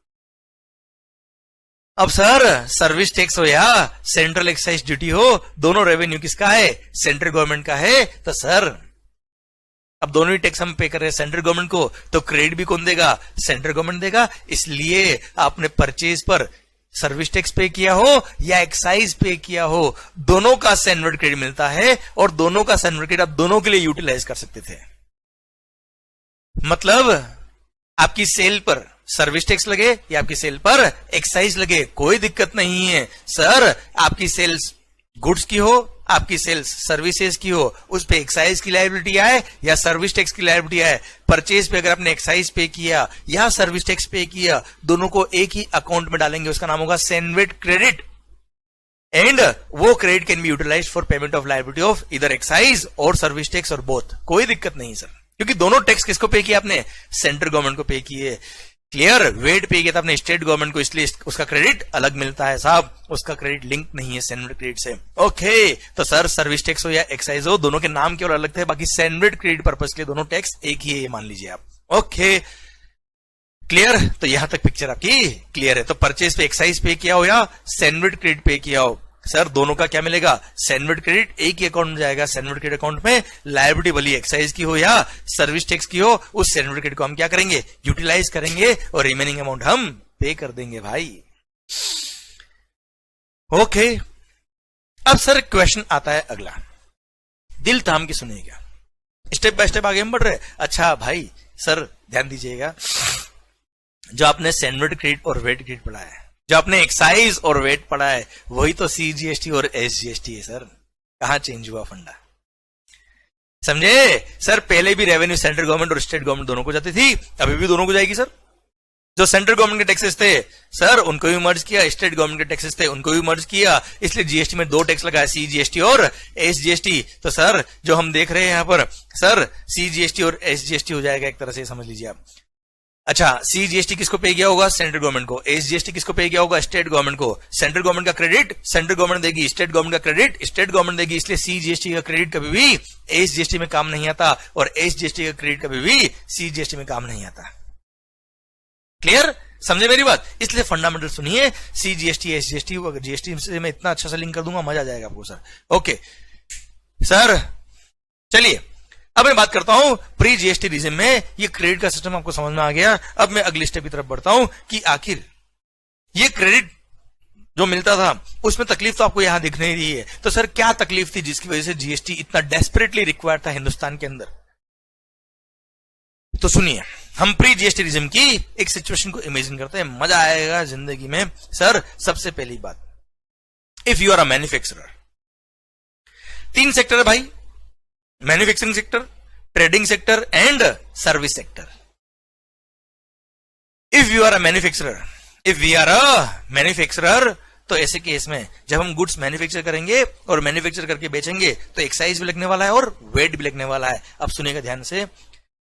अब सर सर्विस टैक्स हो या सेंट्रल एक्साइज ड्यूटी हो, दोनों रेवेन्यू किसका है? सेंट्रल गवर्नमेंट का है। तो सर अब दोनों ही टैक्स हम पे कर रहे हैं सेंट्रल गवर्नमेंट को, तो क्रेडिट भी कौन देगा? सेंट्रल गवर्नमेंट देगा। इसलिए आपने परचेज पर सर्विस टैक्स पे किया हो या एक्साइज पे किया हो, दोनों का सेनवेट क्रेडिट मिलता है और दोनों का सेनवेट क्रेडिट आप दोनों के लिए यूटिलाइज कर सकते थे। मतलब आपकी सेल पर सर्विस टैक्स लगे या आपकी सेल पर एक्साइज लगे, कोई दिक्कत नहीं है सर। आपकी सेल्स गुड्स की हो, आपकी सेल्स सर्विसेज की हो, उस पे एक्साइज की लायबिलिटी आए या सर्विस टैक्स की लायबिलिटी आए, परचेज पे अगर आपने एक्साइज पे किया या सर्विस टैक्स पे किया, दोनों को एक ही अकाउंट में डालेंगे, उसका नाम होगा सेनवेट क्रेडिट। एंड वो credit can be utilize for payment of liability of इधर एक्साइज और सर्विस टैक्स और बोथ। कोई दिक्कत नहीं सर, क्योंकि दोनों टैक्स किसको पे किया आपने? सेंट्रल गवर्नमेंट को पे किए। क्लियर? वेट पे किया था आपने स्टेट गवर्नमेंट को, इसलिए उसका क्रेडिट अलग मिलता है साहब, उसका क्रेडिट लिंक नहीं है सेनवेट क्रेडिट से। ओके, तो सर सर्विस टैक्स हो या एक्साइज हो, दोनों के नाम केवल अलग थे, बाकी सेनवेट क्रेडिट पर्पस के लिए दोनों टैक्स एक ही है, ये मान लीजिए आप। Okay clear? तो यहां तक पिक्चर आपकी क्लियर है। तो परचेज पे एक्साइज पे किया हो या सेनवेट क्रेडिट पे किया हो, सर दोनों का क्या मिलेगा? सेनवेट क्रेडिट एक ही अकाउंट में जाएगा। सेनवेट क्रेडिट अकाउंट में लायबिलिटी भली एक्साइज की हो या सर्विस टैक्स की हो, उस सेनवेट क्रेडिट को हम क्या करेंगे? यूटिलाइज करेंगे और रिमेनिंग अमाउंट हम पे कर देंगे भाई। ओके, अब सर क्वेश्चन आता है अगला, दिल थाम के सुनिएगा, स्टेप बाय स्टेप आगे हम बढ़ रहे हैं। अच्छा भाई सर ध्यान दीजिएगा, जो आपने सेनवेट क्रेडिट और वेट क्रेडिट पढ़ा है, जो आपने एक्साइज और वेट पढ़ा है, वही तो सीजीएसटी और एसजीएसटी है सर। कहां चेंज हुआ फंडा? समझे सर? पहले भी रेवेन्यू सेंट्रल गवर्नमेंट और स्टेट गवर्नमेंट दोनों को जाती थी, अभी भी दोनों को जाएगी सर। जो सेंट्रल गवर्नमेंट के टैक्सेस थे सर उनको भी मर्ज किया, स्टेट गवर्नमेंट के टैक्सेस थे उनको भी मर्ज किया, इसलिए जीएसटी में दो टैक्स लगा है, सीजीएसटी और एसजीएसटी। तो सर जो हम देख रहे हैं यहां पर, सर सीजीएसटी और एसजीएसटी हो जाएगा एक तरह से, समझ लीजिए आप। अच्छा, सीजीएसटी किसको पे किया होगा? सेंट्रल गवर्नमेंट को। एसजीएसटी किसको पे किया होगा? स्टेट गवर्नमेंट को। सेंट्रल गवर्नमेंट का क्रेडिट सेंट्रल गवर्नमेंट देगी, स्टेट गवर्नमेंट का क्रेडिट स्टेट गवर्नमेंट देगी, इसलिए सीजीएसटी का क्रेडिट कभी भी एसजीएसटी में काम नहीं आता और एसजीएसटी का क्रेडिट कभी भी सीजीएसटी में काम नहीं आता। क्लियर? समझे मेरी बात? इसलिए फंडामेंटल सुनिए, सीजीएसटी एसजीएसटी, अगर जीएसटी से मैं इतना अच्छा सा लिंक कर दूंगा मजा आ जाएगा आपको सर। ओके सर, चलिए अब मैं बात करता हूं प्री जीएसटी रिजिम में ये क्रेडिट का सिस्टम आपको समझ में आ गया। अब मैं अगली स्टेप की तरफ बढ़ता हूं कि आखिर ये क्रेडिट जो मिलता था उसमें तकलीफ तो आपको यहां दिख नहीं रही है, तो सर क्या तकलीफ थी जिसकी वजह से जीएसटी इतना डेस्परेटली रिक्वायर्ड था हिंदुस्तान के अंदर? तो सुनिए, हम प्री जीएसटी रिजिम की एक सिचुएशन को इमेजिन करते हैं, मजा आएगा जिंदगी में। सर सबसे पहली बात, if you are a manufacturer, 3 sector है भाई, manufacturing sector, trading sector and service sector. If you are a manufacturer, if we are a manufacturer, तो ऐसे केस में जब हम गुड्स मैन्युफैक्चर करेंगे और मैन्युफैक्चर करके बेचेंगे तो एक्साइज भी लगने वाला है और वेट भी लगने वाला है। अब सुनिएगा ध्यान से,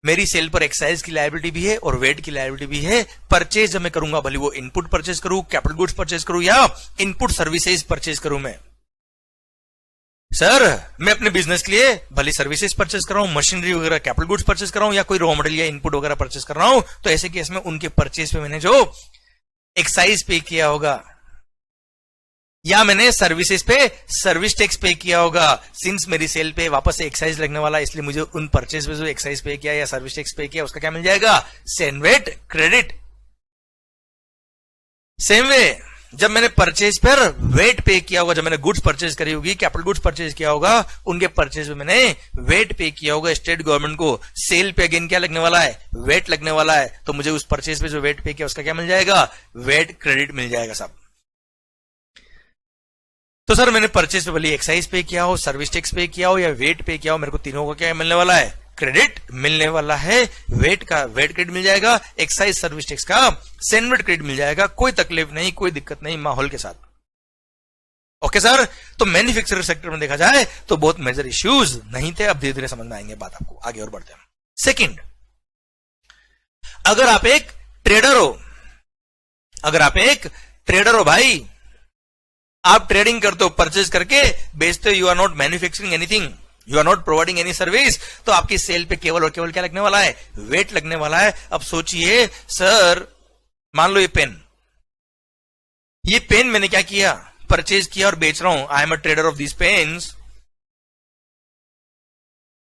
मेरी सेल पर एक्साइज की लायबिलिटी भी है और वेट की लायबिलिटी भी है। परचेज जब मैं करूंगा, भले वो इनपुट परचेज करूं, कैपिटल गुड्स परचेज करूं या इनपुट सर्विसेज परचेज करूं, मैं सर मैं अपने बिजनेस के लिए भले सर्विसेज परचेज कर रहा हूं, मशीनरी वगैरह कैपिटल गुड्स परचेज कर रहा हूं या कोई रॉ मटेरियल या इनपुट वगैरह परचेज कर रहा हूं, तो ऐसे केस में उनके परचेज पे मैंने जो एक्साइज पे किया होगा या मैंने सर्विसेज पे सर्विस टैक्स पे किया होगा, सिंस मेरी सेल पे वापस से एक्साइज लगने वाला है, इसलिए मुझे उन परचेज पे जो एक्साइज पे किया या सर्विस टैक्स पे किया उसका क्या मिल जाएगा? CENVAT credit. सेम वे जब मैंने परचेज पर वेट पे किया होगा, जब मैंने गुड्स परचेज करी होगी, कैपिटल गुड्स परचेज किया होगा, उनके परचेज में मैंने वेट पे किया होगा स्टेट गवर्नमेंट को, सेल पे अगेन क्या लगने वाला है? वेट लगने वाला है, तो मुझे उस परचेज पे जो वेट पे किया उसका क्या मिल जाएगा? वेट क्रेडिट मिल जाएगा साहब। तो सर मैंने परचेज पे भले एक्साइज पे किया हो, सर्विस टैक्स पे किया हो या वेट पे किया हो, मेरे को तीनों का क्या मिलने वाला है? क्रेडिट मिलने वाला है। वेट का वेट क्रेडिट मिल जाएगा, एक्साइज सर्विस टैक्स का सेनवेट क्रेडिट मिल जाएगा। कोई तकलीफ नहीं, कोई दिक्कत नहीं माहौल के साथ। ओके सर, तो मैन्युफैक्चरिंग सेक्टर में देखा जाए तो बहुत मेजर इश्यूज नहीं थे। अब धीरे धीरे समझ में आएंगे बात आपको, आगे और बढ़ते हैं। सेकंड, अगर आप एक ट्रेडर हो, अगर आप एक ट्रेडर हो भाई, आप ट्रेडिंग करते हो, परचेज करके बेचते हो, you are not manufacturing anything, you are not providing any service, तो आपकी सेल पे केवल और केवल क्या लगने वाला है? वेट लगने वाला है। अब सोचिए सर, मान लो ये पेन मैंने क्या किया? परचेज किया और बेच रहा हूं। I am a trader of this pens.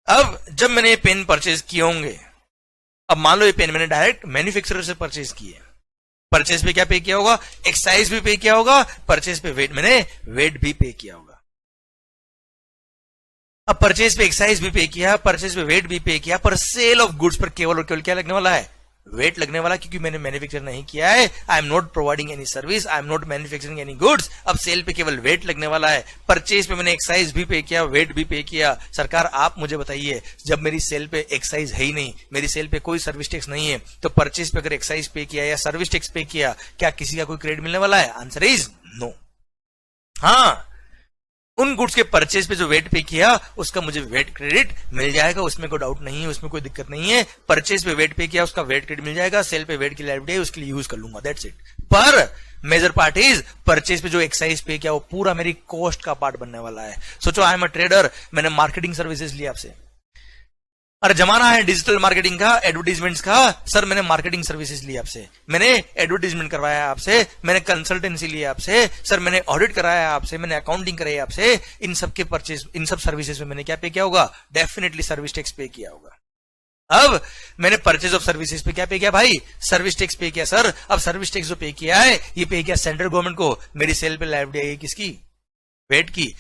अब जब मैंने ये पेन परचेज किए होंगे, अब मान लो ये पेन मैंने डायरेक्ट मैन्युफैक्चरर से परचेज किए, परचेज पे क्या पे किया होगा? एक्साइज भी पे किया होगा, परचेज पे वेट मैंने वेट भी पे किया होगा। अब परचेज पे एक्साइज भी पे किया, परचेज पे वेट भी पे किया, पर सेल ऑफ गुड्स पर केवल और केवल क्या लगने वाला है? वेट लगने वाला, क्योंकि मैंने मैन्युफैक्चर नहीं किया है। I am not providing any service, I am not manufacturing any goods. अब सेल पे केवल वेट लगने वाला है। परचेज पे मैंने एक्साइज भी पे किया, वेट भी पे किया। सरकार आप मुझे बताइए, जब मेरी सेल पे एक्साइज है ही नहीं, मेरी सेल पे कोई सर्विस टैक्स नहीं है, तो परचेज पे अगर एक्साइज पे किया या सर्विस टैक्स पे किया, क्या किसी का कोई क्रेडिट मिलने वाला है? Answer is no. हाँ, उन गुड्स के परचेज पे जो वेट पे किया उसका मुझे वेट क्रेडिट मिल जाएगा, उसमें कोई डाउट नहीं है, उसमें कोई दिक्कत नहीं है। परचेज पे वेट पे किया, उसका वेट क्रेडिट मिल जाएगा। सेल पे वेट की लायबिलिटी उसके लिए यूज कर लूंगा, दैट्स इट। पर मेजर पार्ट इज परचेज पे जो एक्साइज पे किया वो पूरा मेरी कॉस्ट का पार्ट बनने वाला है। सोचो आई एम अ ट्रेडर, मैंने मार्केटिंग सर्विसेज ली आपसे। अरे जमाना है डिजिटल मार्केटिंग का, एडवर्टीजमेंट्स का। सर मैंने मार्केटिंग सर्विसेज ली आपसे, मैंने एडवर्टीजमेंट करवाया आपसे, मैंने कंसल्टेंसी ली आपसे, सर मैंने ऑडिट कराया आपसे, मैंने अकाउंटिंग कराई आपसे। इन सब के परचेज, इन सब सर्विसेज में मैंने क्या पे किया होगा? डेफिनेटली सर्विस टैक्स पे किया होगा। अब मैंने परचेज ऑफ सर्विसेज पे क्या पे किया भाई? सर्विस टैक्स पे किया। सर अब सर्विस टैक्स जो पे किया है, ये पे किया सेंट्रल गवर्नमेंट को, मेरी सेल पे लायबिलिटी आई किसकी? वेट की।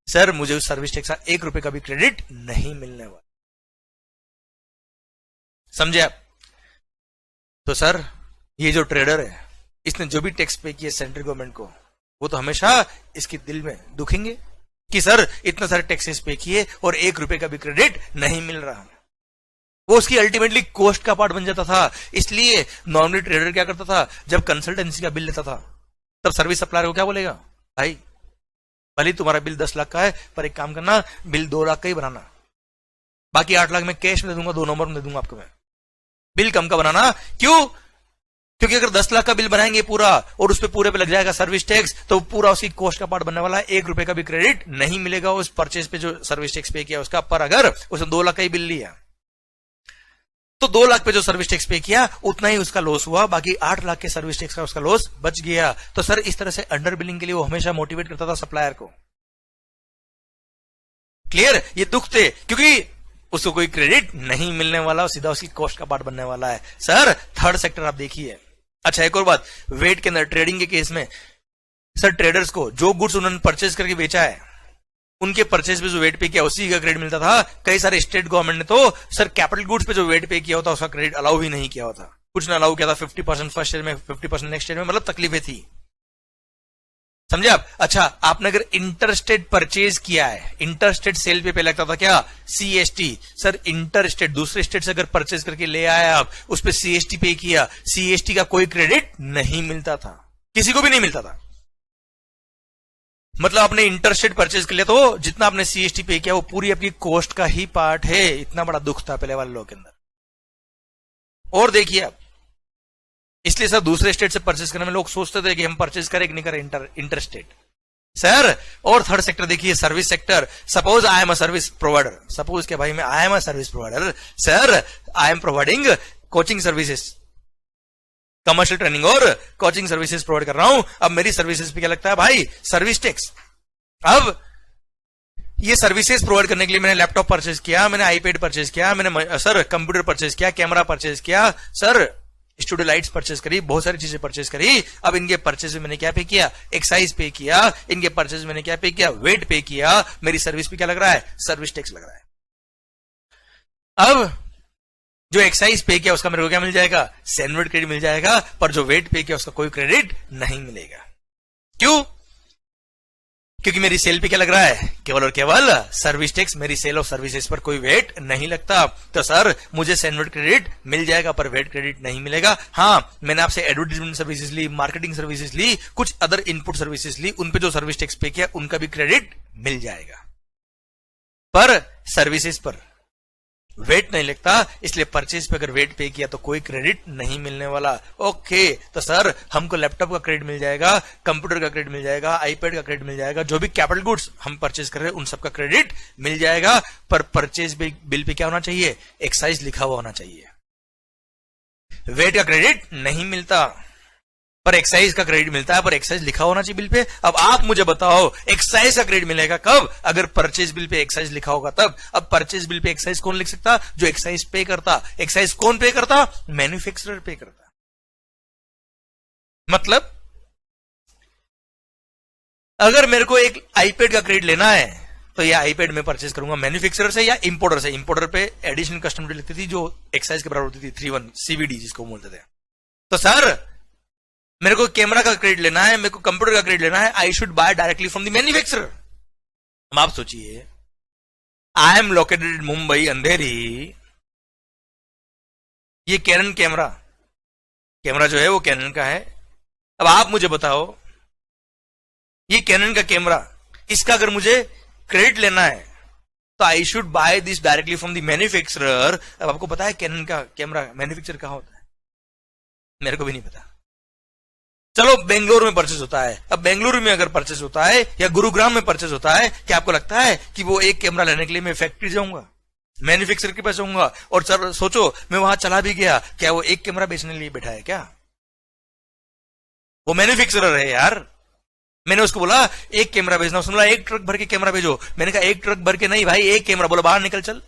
सर मुझे उस सर्विस टैक्स का 1 रुपए का भी क्रेडिट नहीं मिलने वाला। समझे आप? तो सर ये जो ट्रेडर है, इसने जो भी टैक्स पे किया सेंट्रल गवर्नमेंट को, वो तो हमेशा इसके दिल में दुखेंगे कि सर इतना सारे टैक्सेस पे किए और 1 रुपए का भी क्रेडिट नहीं मिल रहा। वो उसकी अल्टीमेटली कॉस्ट का पार्ट बन जाता था। इसलिए नॉर्मली ट्रेडर क्या करता था, जब कंसल्टेंसी का बिल लेता था, तब सर्विस सप्लायर को क्या बोलेगा? भाई भले तुम्हारा बिल 10 लाख का है, पर एक काम करना, बिल 2 लाख का ही बनाना, बाकी 8 लाख में कैश में दे दूंगा, 2 नंबर में दे दूंगा आपको मैं। बिल कम का बनाना। क्यों? क्योंकि अगर 10 लाख का बिल बनाएंगे पूरा और उस पे पूरे पे लग जाएगा सर्विस टैक्स, तो पूरा उसकी कॉस्ट का पार्ट बनने वाला है। 1 रुपए का भी क्रेडिट नहीं मिलेगा उस परचेज पे जो सर्विस टैक्स पे किया उसका। पर अगर उसने 2 लाख का ही बिल लिया, तो 2 लाख पे जो सर्विस टैक्स पे किया उतना ही उसका लॉस हुआ, बाकी 8 लाख के सर्विस टैक्स का उसका लॉस बच गया। तो सर इस तरह से अंडर बिलिंग के लिए वो हमेशा मोटिवेट करता था सप्लायर को। क्लियर? ये दुख थे, क्योंकि उसको कोई क्रेडिट नहीं मिलने वाला, सीधा उसकी कॉस्ट का पार्ट बनने वाला है। सर थर्ड सेक्टर आप देखिए। अच्छा एक और बात, वेट के अंदर ट्रेडिंग के केस में सर ट्रेडर्स को जो गुड्स उन्होंने परचेज करके बेचा है, उनके परचेज पे जो वेट पे किया उसी का क्रेडिट मिलता था। कई सारे स्टेट गवर्नमेंट ने तो सर कैपिटल गुड्स पे जो वेट पे किया होता उसका क्रेडिट अलाउ भी नहीं किया होता। कुछ ने अलाउ किया था 50% फर्स्ट ईयर में, 50% नेक्स्ट ईयर में, मतलब तकलीफें थी। समझे आप? अच्छा आपने अगर इंटरस्टेट परचेज किया है, इंटरस्टेट सेल पे लगता था क्या? सीएसटी। सर इंटरस्टेट दूसरे स्टेट से अगर परचेज करके ले आया आप, उस पर सीएसटी पे किया, सीएसटी का कोई क्रेडिट नहीं मिलता था, किसी को भी नहीं मिलता था। मतलब आपने इंटरस्टेट परचेज कर लिया तो जितना आपने सीएसटी पे किया वो पूरी आपकी कॉस्ट का ही पार्ट है। इतना बड़ा दुख था पहले वाले लोगों के अंदर। और देखिए आप, इसलिए सर दूसरे स्टेट से परचेज करने में लोग सोचते थे कि हम परचेज करें कि नहीं करें इंटरस्टेट। सर और थर्ड सेक्टर देखिए, service sector. Suppose I am a service provider, suppose क्या भाई मैं आई am a service provider, sir I am providing coaching services, commercial training और कोचिंग सर्विसेज प्रोवाइड कर रहा हूं। अब मेरी सर्विसेज पे क्या लगता है भाई? Service tax. अब ये सर्विसेज प्रोवाइड करने के लिए मैंने लैपटॉप परचेज किया, मैंने आईपैड परचेज किया, मैंने सर कंप्यूटर परचेज किया, कैमरा परचेज किया, सर स्टूडियो लाइट्स परचेज करी, बहुत सारी चीजें परचेज करी। अब इनके परचेज में मैंने क्या पे किया? एक्साइज पे किया। इनके परचेज में मैंने क्या पे किया? वेट पे किया। मेरी सर्विस पे क्या लग रहा है? सर्विस टैक्स लग रहा है। अब जो एक्साइज पे किया उसका मेरे को क्या मिल जाएगा? सेनवेट क्रेडिट मिल जाएगा, पर जो वेट पे किया उसका कोई क्रेडिट नहीं मिलेगा। क्यों? क्योंकि मेरी सेल पे क्या लग रहा है, केवल और केवल सर्विस टैक्स, मेरी सेल ऑफ सर्विसेज पर कोई वेट नहीं लगता। तो सर मुझे सेनवेट क्रेडिट मिल जाएगा पर वेट क्रेडिट नहीं मिलेगा। हाँ, मैंने आपसे एडवर्टाइजमेंट सर्विसेज ली, मार्केटिंग सर्विसेज ली, कुछ अदर इनपुट सर्विसेज ली, उन पे जो सर्विस टैक्स पे किया उनका भी क्रेडिट मिल जाएगा, पर सर्विसेज पर वेट नहीं लगता। इसलिए परचेज पे अगर वेट पे किया तो कोई क्रेडिट नहीं मिलने वाला। ओके, तो सर हमको लैपटॉप का क्रेडिट मिल जाएगा, कंप्यूटर का क्रेडिट मिल जाएगा, आईपैड का क्रेडिट मिल जाएगा, जो भी कैपिटल गुड्स हम परचेज कर रहे हैं उन सबका क्रेडिट मिल जाएगा। पर परचेज बिल पे क्या होना चाहिए, एक्साइज लिखा हुआ होना चाहिए। वेट का क्रेडिट नहीं मिलता पर एक्साइज का क्रेडिट मिलता है, पर एक्साइज लिखा होना चाहिए बिल पे। अब आप मुझे बताओ एक्साइज का क्रेडिट मिलेगा कब, अगर परचेज बिल पे एक्साइज लिखा होगा तब। अब परचेज बिल पे एक्साइज कौन लिख सकता, जो एक्साइज पे करता। एक्साइज कौन पे करता, मैन्युफैक्चरर पे करता। मतलब अगर मेरे को एक आईपैड का क्रेडिट लेना है तो यह आईपैड में परचेज करूंगा मैन्युफैक्चरर से या इंपोर्टर से। इंपोर्टर पे एडिशनल कस्टम ड्यूटी लगती थी जो एक्साइज के बराबर होती थी, 31 सीवीडी जिसको बोलते थे। तो सर मेरे को कैमरा का क्रेडिट लेना है, मेरे को कंप्यूटर का क्रेडिट लेना है, I should buy directly from the manufacturer. अब आप सोचिए, I am located in Mumbai Andheri, ये कैनन कैमरा जो है वो कैनन का है। अब आप मुझे बताओ, ये कैनन का कैमरा, इसका अगर मुझे क्रेडिट लेना है तो आई should by this directly from the manufacturer. अब आपको पता है कैनन का कैमरा मैन्युफैक्चर कहां होता है, मेरे को भी नहीं पता। चलो बेंगलुरु में परचेज होता है। अब बेंगलुरु में अगर परचेज होता है या गुरुग्राम में परचेज होता है, क्या आपको लगता है कि वो एक कैमरा लेने के लिए मैं फैक्ट्री जाऊंगा, मैन्युफैक्चरर के पास जाऊंगा और सर सोचो मैं वहां चला भी गया, क्या वो एक कैमरा बेचने के लिए बैठा है क्या? वो मैन्युफैक्चरर है यार। मैंने उसको बोला एक कैमरा भेजना, उसने बोला एक ट्रक भर के कैमरा भेजो। मैंने कहा एक ट्रक भर के नहीं भाई, एक कैमरा। बोला बाहर निकल चल।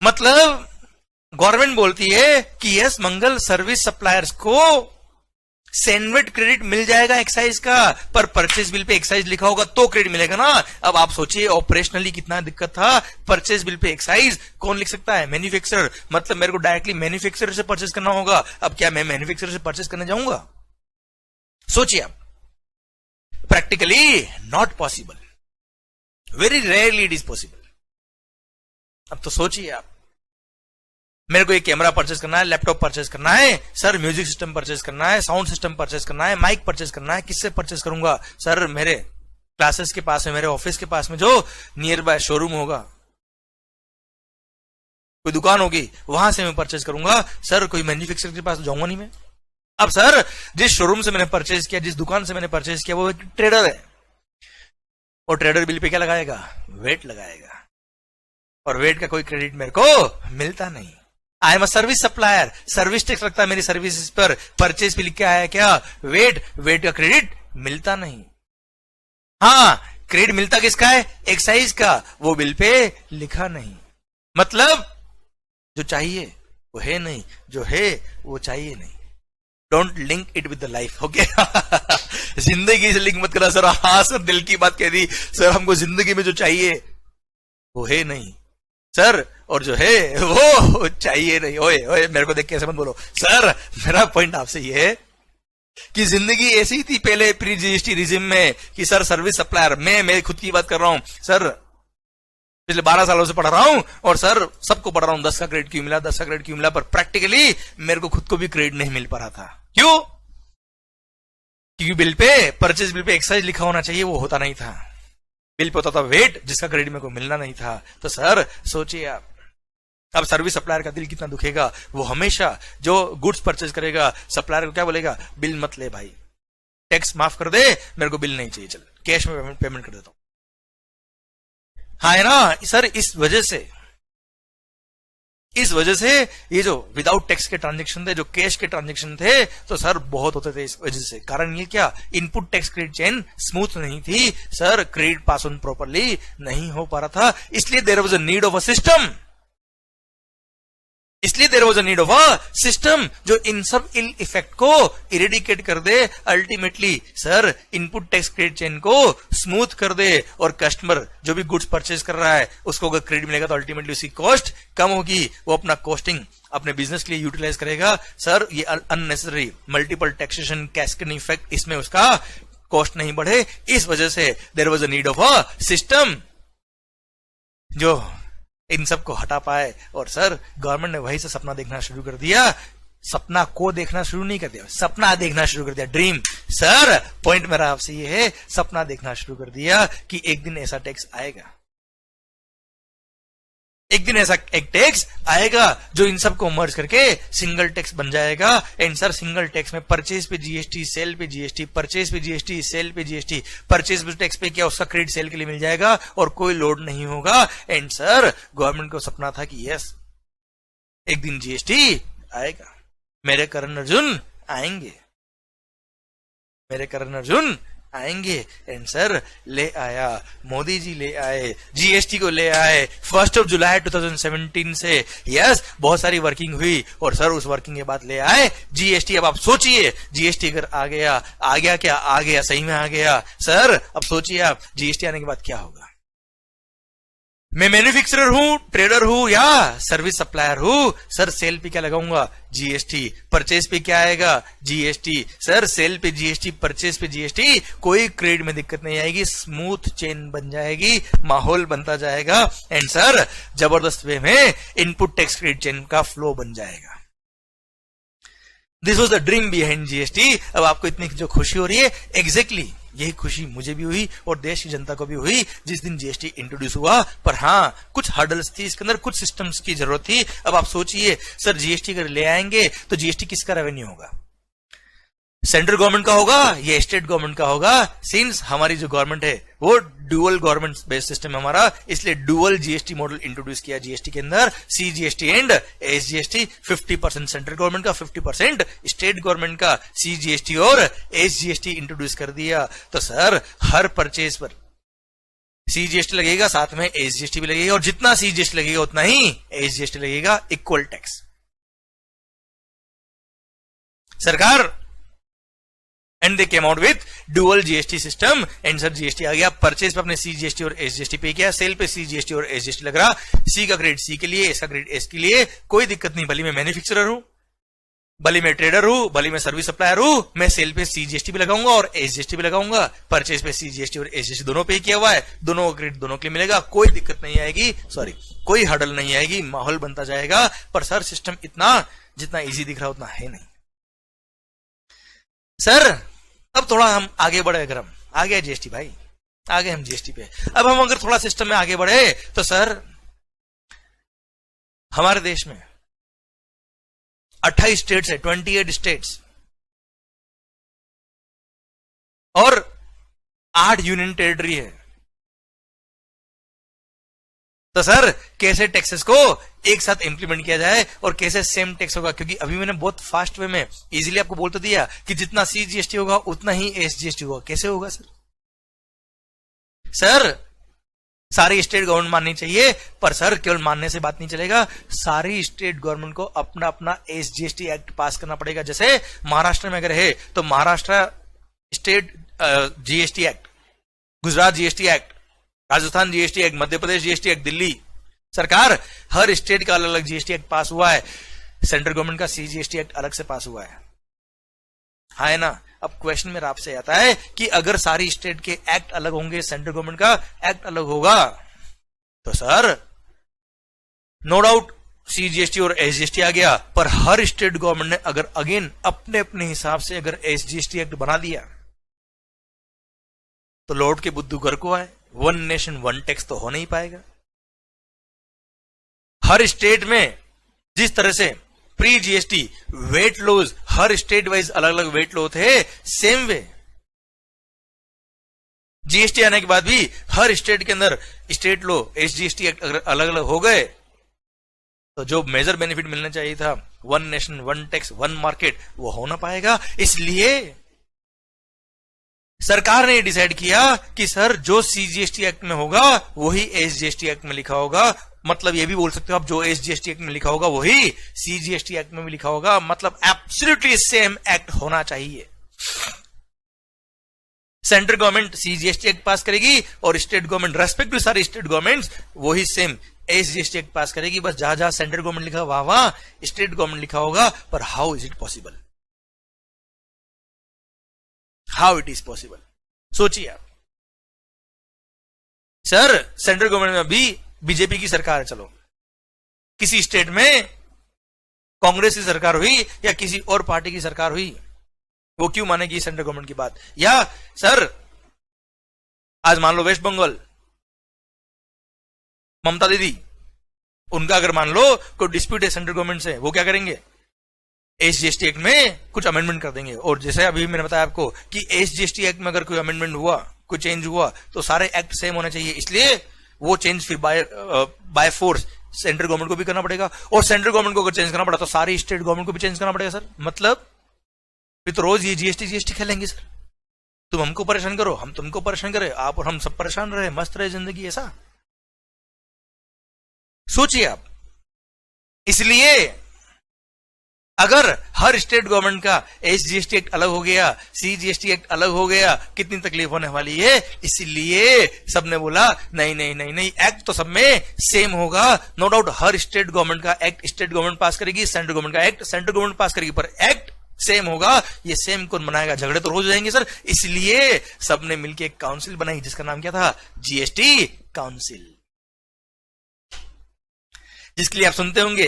मतलब गवर्नमेंट बोलती है कि यस मंगल सर्विस सप्लायर्स को सेनवेट क्रेडिट मिल जाएगा एक्साइज का, पर परचेज बिल पे एक्साइज लिखा होगा तो क्रेडिट मिलेगा ना। अब आप सोचिए ऑपरेशनली कितना दिक्कत था। परचेज बिल पे एक्साइज कौन लिख सकता है, मैन्युफैक्चरर। मतलब मेरे को डायरेक्टली मैन्युफैक्चरर से परचेज करना होगा। अब क्या मैं मैन्युफैक्चरर से परचेज करने जाऊंगा? सोचिए आप, practically not possible, very rarely it is possible. अब तो सोचिए आप, मेरे को एक कैमरा परचेज करना है, लैपटॉप परचेज करना है, सर म्यूजिक सिस्टम परचेज करना है, साउंड सिस्टम परचेज करना है, माइक परचेज करना है, किससे परचेज करूंगा? सर मेरे क्लासेस के पास में, मेरे ऑफिस के पास में जो नियर बाय शोरूम होगा, कोई दुकान होगी, वहां से मैं परचेज करूंगा। सर कोई मैन्युफैक्चरर के पास जाऊंगा नहीं मैं। अब सर जिस शोरूम से मैंने परचेज किया, जिस दुकान से मैंने परचेज किया, वो एक ट्रेडर है, और ट्रेडर बिल पे क्या लगाएगा, वेट लगाएगा, और वेट का कोई क्रेडिट मेरे को मिलता नहीं। आई am a service supplier, service tax लगता है मेरी सर्विसेज पर, परचेज पे लिख के आया क्या, वेट का क्रेडिट मिलता नहीं। हाँ, क्रेडिट मिलता किसका है, एक्साइज का, वो बिल पे लिखा नहीं। मतलब जो चाहिए वो है नहीं, जो है वो चाहिए नहीं। Don't link it with the life, okay. जिंदगी से लिंक मत करा सर। हाँ सर, दिल की बात कह दी सर, हमको जिंदगी में जो चाहिए वो है नहीं सर, और जो है वो चाहिए नहीं। ओए ओए, मेरे को देख के ऐसे मत बोलो सर। मेरा पॉइंट आपसे ये है कि जिंदगी ऐसी थी पहले प्री जीएसटी रिजिम में कि सर सर्विस सप्लायर, मैं खुद की बात कर रहा हूं सर, पिछले 12 सालों से पढ़ रहा हूं और सर सबको पढ़ रहा हूं 10 का क्रेडिट क्यों मिला, 10 का क्रेडिट क्यों मिला, पर प्रैक्टिकली मेरे को खुद को भी क्रेडिट नहीं मिल पा रहा था। क्यों? क्योंकि bill pay, purchase bill pay excise लिखा होना चाहिए, वो होता नहीं था। बिल पे होता था वेट, जिसका क्रेडिट मेरे को मिलना नहीं था। तो सर सोचिए आप, अब सर्विस सप्लायर का दिल कितना दुखेगा। वो हमेशा जो गुड्स परचेज करेगा, सप्लायर को क्या बोलेगा, बिल मत ले भाई, टैक्स माफ कर दे, मेरे को बिल नहीं चाहिए, चल कैश में पेमेंट कर देता हूं। हाँ है ना सर। इस वजह से ये जो विदाउट टैक्स के ट्रांजेक्शन थे, जो कैश के ट्रांजेक्शन थे, तो सर बहुत होते थे। इस वजह से कारण ये क्या, input tax credit chain smooth नहीं थी sir, credit pass on properly नहीं हो पा रहा था। इसलिए there was a need of a system इसलिए there was a need of a system जो इन सब इल इफेक्ट को इरेडिकेट कर दे, ultimately sir input tax credit chain को स्मूथ कर दे, और कस्टमर जो भी गुड्स परचेज कर रहा है उसको अगर क्रेडिट मिलेगा तो अल्टीमेटली उसकी कॉस्ट कम होगी, वो अपना कॉस्टिंग अपने बिजनेस के लिए यूटिलाइज करेगा। सर ये unnecessary multiple taxation cascading effect, इसमें उसका कॉस्ट नहीं बढ़े। इस वजह से there was a need of a system जो इन सब को हटा पाए, और सर गवर्नमेंट ने वही से सपना देखना शुरू कर दिया। सपना को देखना शुरू नहीं कर दिया, सपना देखना शुरू कर दिया, ड्रीम। सर पॉइंट मेरा आपसे ये है, सपना देखना शुरू कर दिया कि एक दिन ऐसा टैक्स आएगा, एक दिन ऐसा एक टैक्स आएगा जो इन सबको मर्ज करके सिंगल टैक्स बन जाएगा। एंड सर सिंगल टैक्स में परचेज पे जीएसटी, सेल पे जीएसटी, परचेज पे जीएसटी, सेल पे जीएसटी, परचेज पे टैक्स पे क्या उसका क्रेडिट सेल के लिए मिल जाएगा और कोई लोड नहीं होगा। एंड सर गवर्नमेंट को सपना था कि यस एक दिन जीएसटी आएगा, मेरे करण अर्जुन आएंगे, मेरे करण अर्जुन आएंगे। एंड सर ले आया, मोदी जी ले आए, जीएसटी को ले आए 1 जुलाई 2017 से। यस बहुत सारी वर्किंग हुई और सर उस वर्किंग के बाद ले आए जीएसटी। अब आप सोचिए जीएसटी अगर आ गया क्या? आ गया, सही में आ गया। सर अब सोचिए आप जीएसटी आने के बाद क्या होगा? मैं मैन्युफैक्चरर हूं, ट्रेडर हूं या सर्विस सप्लायर हूं, सर सेल पे क्या लगाऊंगा? जीएसटी। परचेज पे क्या आएगा? जीएसटी। सर सेल पे जीएसटी, परचेज पे जीएसटी, कोई क्रेडिट में दिक्कत नहीं आएगी, स्मूथ चेन बन जाएगी, माहौल बनता जाएगा। एंड सर जबरदस्त वे में इनपुट टैक्स क्रेडिट चेन का फ्लो बन जाएगा। This was the dream behind GST. अब आपको इतनी जो खुशी हो रही है, एग्जैक्टली यही खुशी मुझे भी हुई और देश की जनता को भी हुई जिस दिन जीएसटी इंट्रोड्यूस हुआ। पर हाँ कुछ हर्डल्स थी, इसके अंदर कुछ सिस्टम्स की जरूरत थी। अब आप सोचिए सर जीएसटी अगर ले आएंगे तो जीएसटी किसका रेवेन्यू होगा? सेंट्रल गवर्नमेंट का होगा या स्टेट गवर्नमेंट का होगा? सिंस हमारी जो गवर्नमेंट है वो डुअल गवर्नमेंट बेस्ड सिस्टम है हमारा, इसलिए डुअल जीएसटी मॉडल इंट्रोड्यूस किया जीएसटी के अंदर, CGST and SGST. 50% central government का, 50% स्टेट गवर्नमेंट का सीजीएसटी और एसजीएसटी इंट्रोड्यूस कर दिया। तो सर हर परचेज पर सीजीएसटी लगेगा, साथ में एसजीएसटी भी लगेगा, और जितना सीजीएसटी लगेगा उतना ही एसजीएसटी लगेगा, इक्वल टैक्स। सरकार and they came out with dual GST system. And sir GST आ गया, परचेज पे अपने सीजीएसटी और एसजीएसटी पे किया, सेल पे सीजीएसटी और एसजीएसटी लग रहा, सी का क्रेडिट सी के लिए, एस का क्रेडिट एस के लिए, कोई दिक्कत नहीं। भले मैं मैन्युफैक्चरर हूं, भले मैं ट्रेडर हूं, भले मैं सर्विस सप्लायर हूं, मैं सेल पे सीजीएसटी भी लगाऊंगा और एसजीएसटी भी लगाऊंगा, परचेज पे सीजीएसटी और एसजीएसटी दोनों पे किया हुआ है, दोनों का क्रेडिट दोनों के लिए मिलेगा, कोई दिक्कत नहीं आएगी, सॉरी कोई हर्डल नहीं आएगी, माहौल बनता जाएगा। पर सर सिस्टम इतना जितना इजी दिख रहा उतना है नहीं। सर अब थोड़ा हम आगे बढ़े, अगर हम आ गया जीएसटी भाई, आ गए हम जीएसटी पे। अब हम अगर थोड़ा सिस्टम में आगे बढ़े तो सर हमारे देश में 28 स्टेट्स है, 28 स्टेट्स और 8 यूनियन टेरिटरी है। तो सर कैसे टैक्सेस को एक साथ इंप्लीमेंट किया जाए और कैसे सेम टैक्स होगा? क्योंकि अभी मैंने बहुत फास्ट वे में इजीली आपको बोल तो दिया कि जितना सीजीएसटी होगा उतना ही एसजीएसटी होगा। कैसे होगा सर? सर सारी स्टेट गवर्नमेंट माननी चाहिए, पर सर केवल मानने से बात नहीं चलेगा, सारी स्टेट गवर्नमेंट को अपना अपना एसजीएसटी एक्ट पास करना पड़ेगा। जैसे महाराष्ट्र में अगर है तो Maharashtra state GST act, Gujarat GST act, Rajasthan GST act, Madhya Pradesh GST act, Delhi सरकार, हर स्टेट का अलग अलग जीएसटी एक्ट पास हुआ है। सेंट्रल गवर्नमेंट का सीजीएसटी एक्ट अलग से पास हुआ है, हाँ है ना? अब क्वेश्चन मेरा आपसे आता है कि अगर सारी स्टेट के एक्ट अलग होंगे, सेंट्रल गवर्नमेंट का एक्ट अलग होगा, तो सर नो डाउट सीजीएसटी और एसजीएसटी आ गया, पर हर स्टेट गवर्नमेंट ने अगर अगेन अपने अपने हिसाब से अगर एसजीएसटी एक्ट बना दिया तो लौट के बुद्धू घर को आए, वन नेशन वन टैक्स तो हो नहीं पाएगा। हर स्टेट में जिस तरह से प्री जीएसटी वेट लॉज हर स्टेट वाइज अलग अलग वेट लॉ थे, सेम वे जीएसटी आने के बाद भी हर स्टेट के अंदर स्टेट लॉ एसजीएसटी एक्ट अगर अलग अलग हो गए तो जो मेजर बेनिफिट मिलना चाहिए था, one nation one tax one market, वो हो ना पाएगा। इसलिए सरकार ने डिसाइड किया कि सर जो सीजीएसटी एक्ट में होगा वही एसजीएसटी एक्ट में लिखा होगा, मतलब ये भी बोल सकते हो आप, जो एसजीएसटी एक्ट में लिखा होगा वही सीजीएसटी एक्ट में भी लिखा होगा, मतलब एब्सोल्युटली सेम एक्ट होना चाहिए। सेंट्रल गवर्नमेंट सीजीएसटी एक्ट पास करेगी और स्टेट गवर्नमेंट, रेस्पेक्टिव सारी स्टेट गवर्नमेंट्स वही सेम एसजीएसटी एक्ट पास करेगी। बस जहां जहां सेंट्रल गवर्नमेंट लिखा वहां वहां स्टेट गवर्नमेंट लिखा होगा। पर how is it possible? How it is possible? सोचिए आप। सर सेंट्रल गवर्नमेंट में भी बीजेपी की सरकार है, चलो किसी स्टेट में कांग्रेस की सरकार हुई या किसी और पार्टी की सरकार हुई, वो क्यों मानेगी सेंट्रल गवर्नमेंट की बात? या सर आज मान लो वेस्ट बंगाल, ममता दीदी, उनका अगर मान लो कोई डिस्प्यूट है सेंट्रल गवर्नमेंट से, वो क्या करेंगे? एसजीएसटी एक्ट में कुछ अमेंडमेंट कर देंगे। और जैसे अभी मैंने बताया आपको कि एसजीएसटी एक्ट में अगर कोई अमेंडमेंट हुआ, कोई चेंज हुआ, तो सारे एक्ट सेम होने चाहिए। इसलिए वो चेंज फिर बाय फोर्स सेंट्रल गवर्नमेंट को भी करना पड़ेगा। और सेंट्रल गवर्नमेंट को अगर चेंज करना पड़ा तो सारी स्टेट गवर्नमेंट को भी चेंज करना पड़ेगा। सर मतलब फिर तो रोज ये जीएसटी खेलेंगे। सर तुम हमको परेशान करो, हम तुमको परेशान करें, आप और हम सब परेशान रहे, मस्त रहे जिंदगी। ऐसा सोचिए आप। इसलिए अगर हर स्टेट गवर्नमेंट का एसजीएसटी एक्ट अलग हो गया, सीजीएसटी एक्ट अलग हो गया, कितनी तकलीफ होने वाली है। इसलिए सबने बोला नहीं नहीं नहीं नहीं, एक्ट तो सब में सेम होगा। नो डाउट हर स्टेट गवर्नमेंट का एक्ट स्टेट गवर्नमेंट पास करेगी, सेंट्रल गवर्नमेंट का एक्ट सेंट्रल गवर्नमेंट पास करेगी, पर एक्ट सेम होगा। ये सेम कौन बनाएगा? झगड़े तो रोज हो जाएंगे सर। इसलिए सबने मिलकर एक काउंसिल बनाई जिसका नाम क्या था? GST council. जिसके लिए आप सुनते होंगे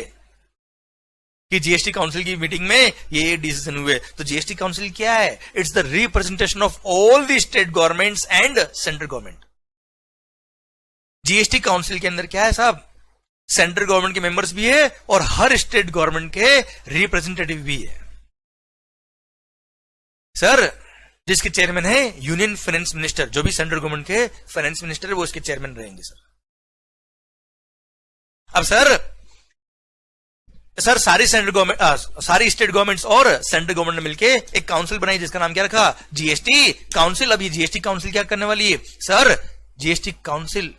कि जीएसटी काउंसिल की मीटिंग में ये डिसीजन हुए। तो जीएसटी काउंसिल क्या है? It's the representation of all the state governments and central government. GST council के अंदर क्या है साहब? सेंट्रल गवर्नमेंट के मेंबर्स भी है और हर स्टेट गवर्नमेंट के रिप्रेजेंटेटिव भी है। सर जिसके चेयरमैन है यूनियन फाइनेंस मिनिस्टर, जो भी सेंट्रल गवर्नमेंट के फाइनेंस मिनिस्टर है वो इसके चेयरमैन रहेंगे। सर अब सर सारी सेंट्रल गवर्नमेंट, सारी स्टेट गवर्नमेंट्स और सेंट्रल गवर्नमेंट ने मिलकर एक काउंसिल बनाई जिसका नाम क्या रखा? GST council. अब ये जीएसटी काउंसिल क्या करने वाली है? सर जीएसटी काउंसिल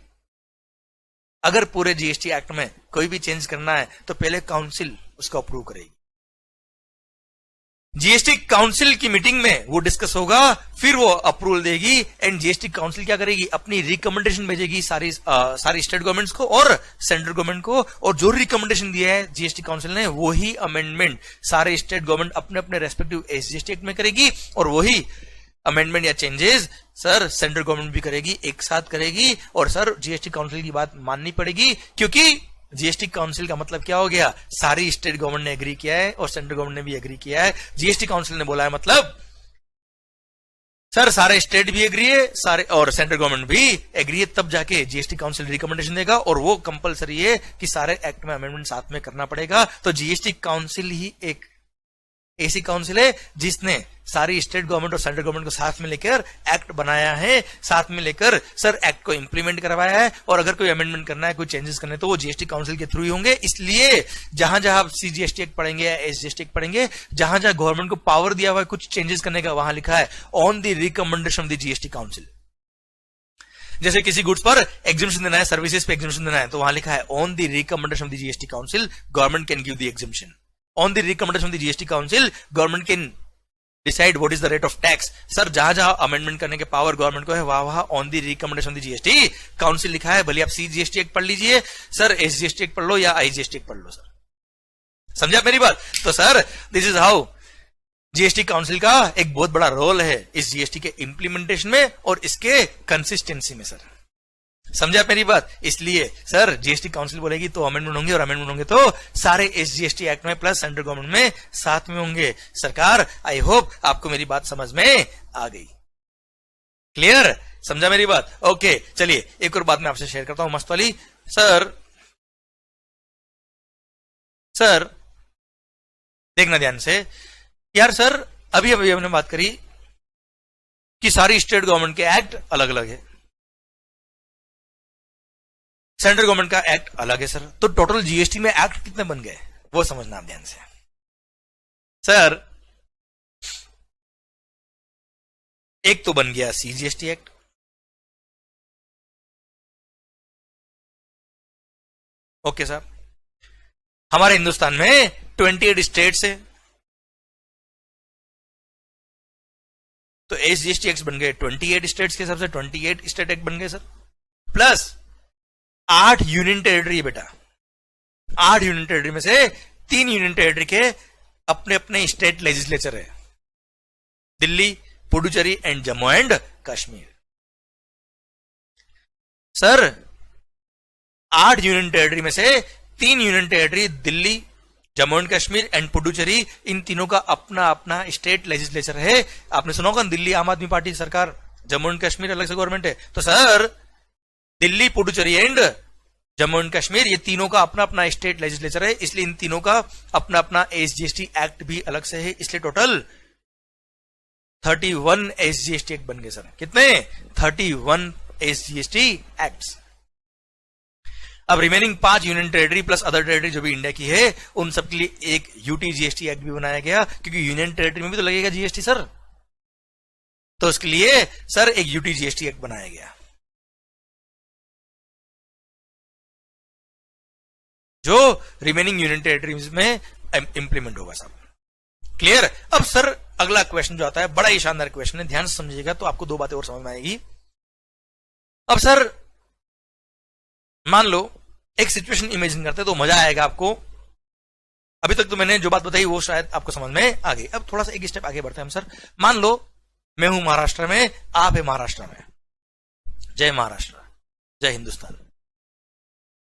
अगर पूरे जीएसटी एक्ट में कोई भी चेंज करना है तो पहले काउंसिल उसको अप्रूव करेगी। जीएसटी काउंसिल की मीटिंग में वो डिस्कस होगा, फिर वो अप्रूवल देगी एंड जीएसटी काउंसिल क्या करेगी? अपनी रिकमेंडेशन भेजेगी सारी स्टेट गवर्नमेंट्स को और सेंट्रल गवर्नमेंट को। और जो रिकमेंडेशन दिया है जीएसटी काउंसिल ने, वही अमेंडमेंट सारे स्टेट गवर्नमेंट अपने अपने रेस्पेक्टिव एसजीएसटी एक्ट में करेगी। और वही अमेंडमेंट या चेंजेस सर सेंट्रल गवर्नमेंट भी करेगी, एक साथ करेगी। और सर जीएसटी काउंसिल की बात माननी पड़ेगी, क्योंकि जीएसटी काउंसिल का मतलब क्या हो गया? सारी स्टेट गवर्नमेंट ने एग्री किया है और सेंट्रल गवर्नमेंट ने भी एग्री किया है। जीएसटी काउंसिल ने बोला है मतलब सर सारे स्टेट भी एग्री है, सारे और सेंट्रल गवर्नमेंट भी एग्री है, तब जाके जीएसटी काउंसिल रिकमेंडेशन देगा। और वो कंपलसरी है कि सारे एक्ट में अमेंडमेंट साथ में करना पड़ेगा। तो जीएसटी काउंसिल ही एक ऐसी काउंसिल है जिसने सारी स्टेट गवर्नमेंट और सेंट्रल गवर्नमेंट को साथ में लेकर एक्ट बनाया है, साथ में लेकर सर एक्ट को इंप्लीमेंट करवाया है। और अगर कोई अमेंडमेंट करना है, कोई चेंजेस करने, तो वो जीएसटी काउंसिल के थ्रू ही होंगे। इसलिए जहां जहां आप सीजीएसटी एक्ट पढ़ेंगे या एसजीएसटी एक्ट पढ़ेंगे, जहां जहां गवर्नमेंट को पावर दिया हुआ है कुछ चेंजेस करने का, वहां लिखा है on the recommendation of the GST council. जैसे किसी गुड्स पर एग्जिबिशन देना है, सर्विसेज पे एग्जिबिशन देना है, तो वहां लिखा है on the recommendation of the GST council government can give the exhibition. On the recommendation of the GST Council, government can decide what is the rate of tax. Sir जहां जहां amendment करने के पावर गवर्नमेंट को है, वहां वहां on the recommendation of the GST council लिखा है। भले आप सीजीएसटी एक्ट पढ़ लीजिए सर, एसजीएसटी एक्ट पढ़ लो या आईजीएसटी एक्ट पढ़ लो। सर समझा मेरी बात? तो sir this is how GST council का एक बहुत बड़ा रोल है इस जीएसटी के इंप्लीमेंटेशन में और इसके कंसिस्टेंसी में। सर समझा मेरी बात? इसलिए सर जीएसटी काउंसिल बोलेगी तो अमेंडमेंट होंगे, और अमेंडमेंट होंगे तो सारे एसजीएसटी एक्ट में प्लस सेंट्रल गवर्नमेंट में साथ में होंगे। सरकार आई होप आपको मेरी बात समझ में आ गई। क्लियर? समझा मेरी बात? ओके चलिए एक और बात मैं आपसे शेयर करता हूं मस्त वाली। सर देखना ध्यान से यार। सर अभी अभी हमने बात करी कि सारी स्टेट गवर्नमेंट के एक्ट अलग अलग है, सेंट्रल गवर्नमेंट का एक्ट अलग है। सर तो टोटल जीएसटी में एक्ट कितने बन गए वो समझना आप ध्यान से। सर एक तो बन गया सीजीएसटी एक्ट, ओके साहब, हमारे हिंदुस्तान में 28 स्टेट्स है, तो एसजीएसटी एक्ट बन गए 28 स्टेट्स के हिसाब से 28 स्टेट एक्ट बन गए सर, प्लस 8 यूनियन टेरिटरी बेटा, 8 यूनियन टेरिटरी में से 3 यूनियन टेरिटरी के अपने अपने स्टेट लेजिस्लेचर है, Delhi, Puducherry and Jammu and Kashmir. Sir 8 union territory में से 3 union territory Delhi, Jammu and Kashmir and Puducherry, इन तीनों का अपना अपना स्टेट लेजिस्लेचर है। आपने सुना होगा दिल्ली आम आदमी पार्टी सरकार, जम्मू एंड कश्मीर अलग से गवर्नमेंट है। तो sir Delhi, Puducherry and Jammu and Kashmir ये तीनों का अपना अपना स्टेट लेजिस्लेचर है, इसलिए इन तीनों का अपना अपना एसजीएसटी एक्ट भी अलग से है, इसलिए टोटल 31 एसजीएसटी एक्ट बन गए सर। कितने? 31 एसजीएसटी एक्ट्स। अब remaining 5 union territory plus other territory जो भी इंडिया की है, उन सब के लिए एक यूटी जीएसटी एक्ट भी बनाया गया, क्योंकि यूनियन टेरिटरी में भी तो लगेगा जीएसटी सर, तो उसके लिए सर एक यूटी जीएसटी एक्ट बनाया गया जो रिमेनिंग यूनियन टेरिटरीज में इंप्लीमेंट होगा सब। क्लियर? अब सर अगला क्वेश्चन जो आता है बड़ा ही शानदार क्वेश्चन है, ध्यान से समझिएगा तो आपको 2 बातें और समझ में आएगी। अब सर मान लो एक सिचुएशन इमेजिन करते हैं तो मजा आएगा आपको। अभी तक तो मैंने जो बात बताई वो शायद आपको समझ में आ गई। अब थोड़ा सा एक स्टेप आगे बढ़ते हैं हम सर। मान लो मैं हूं महाराष्ट्र में, आप है महाराष्ट्र में। जय महाराष्ट्र, जय हिंदुस्तान।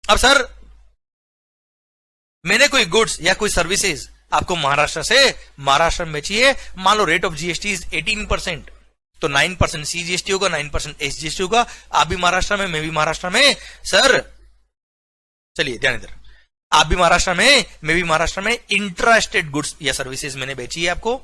अब सर मैंने कोई गुड्स या कोई सर्विसेज आपको महाराष्ट्र में बेची है, मान लो रेट ऑफ जीएसटी इज 18%, तो 9% सीजीएसटी होगा, 9% एसजीएसटी होगा। आप भी महाराष्ट्र में, मैं भी महाराष्ट्र में। सर चलिए ध्यान इधर, आप भी महाराष्ट्र में, मैं भी महाराष्ट्र में, इंट्रा स्टेट गुड्स या सर्विसेज मैंने बेची है आपको,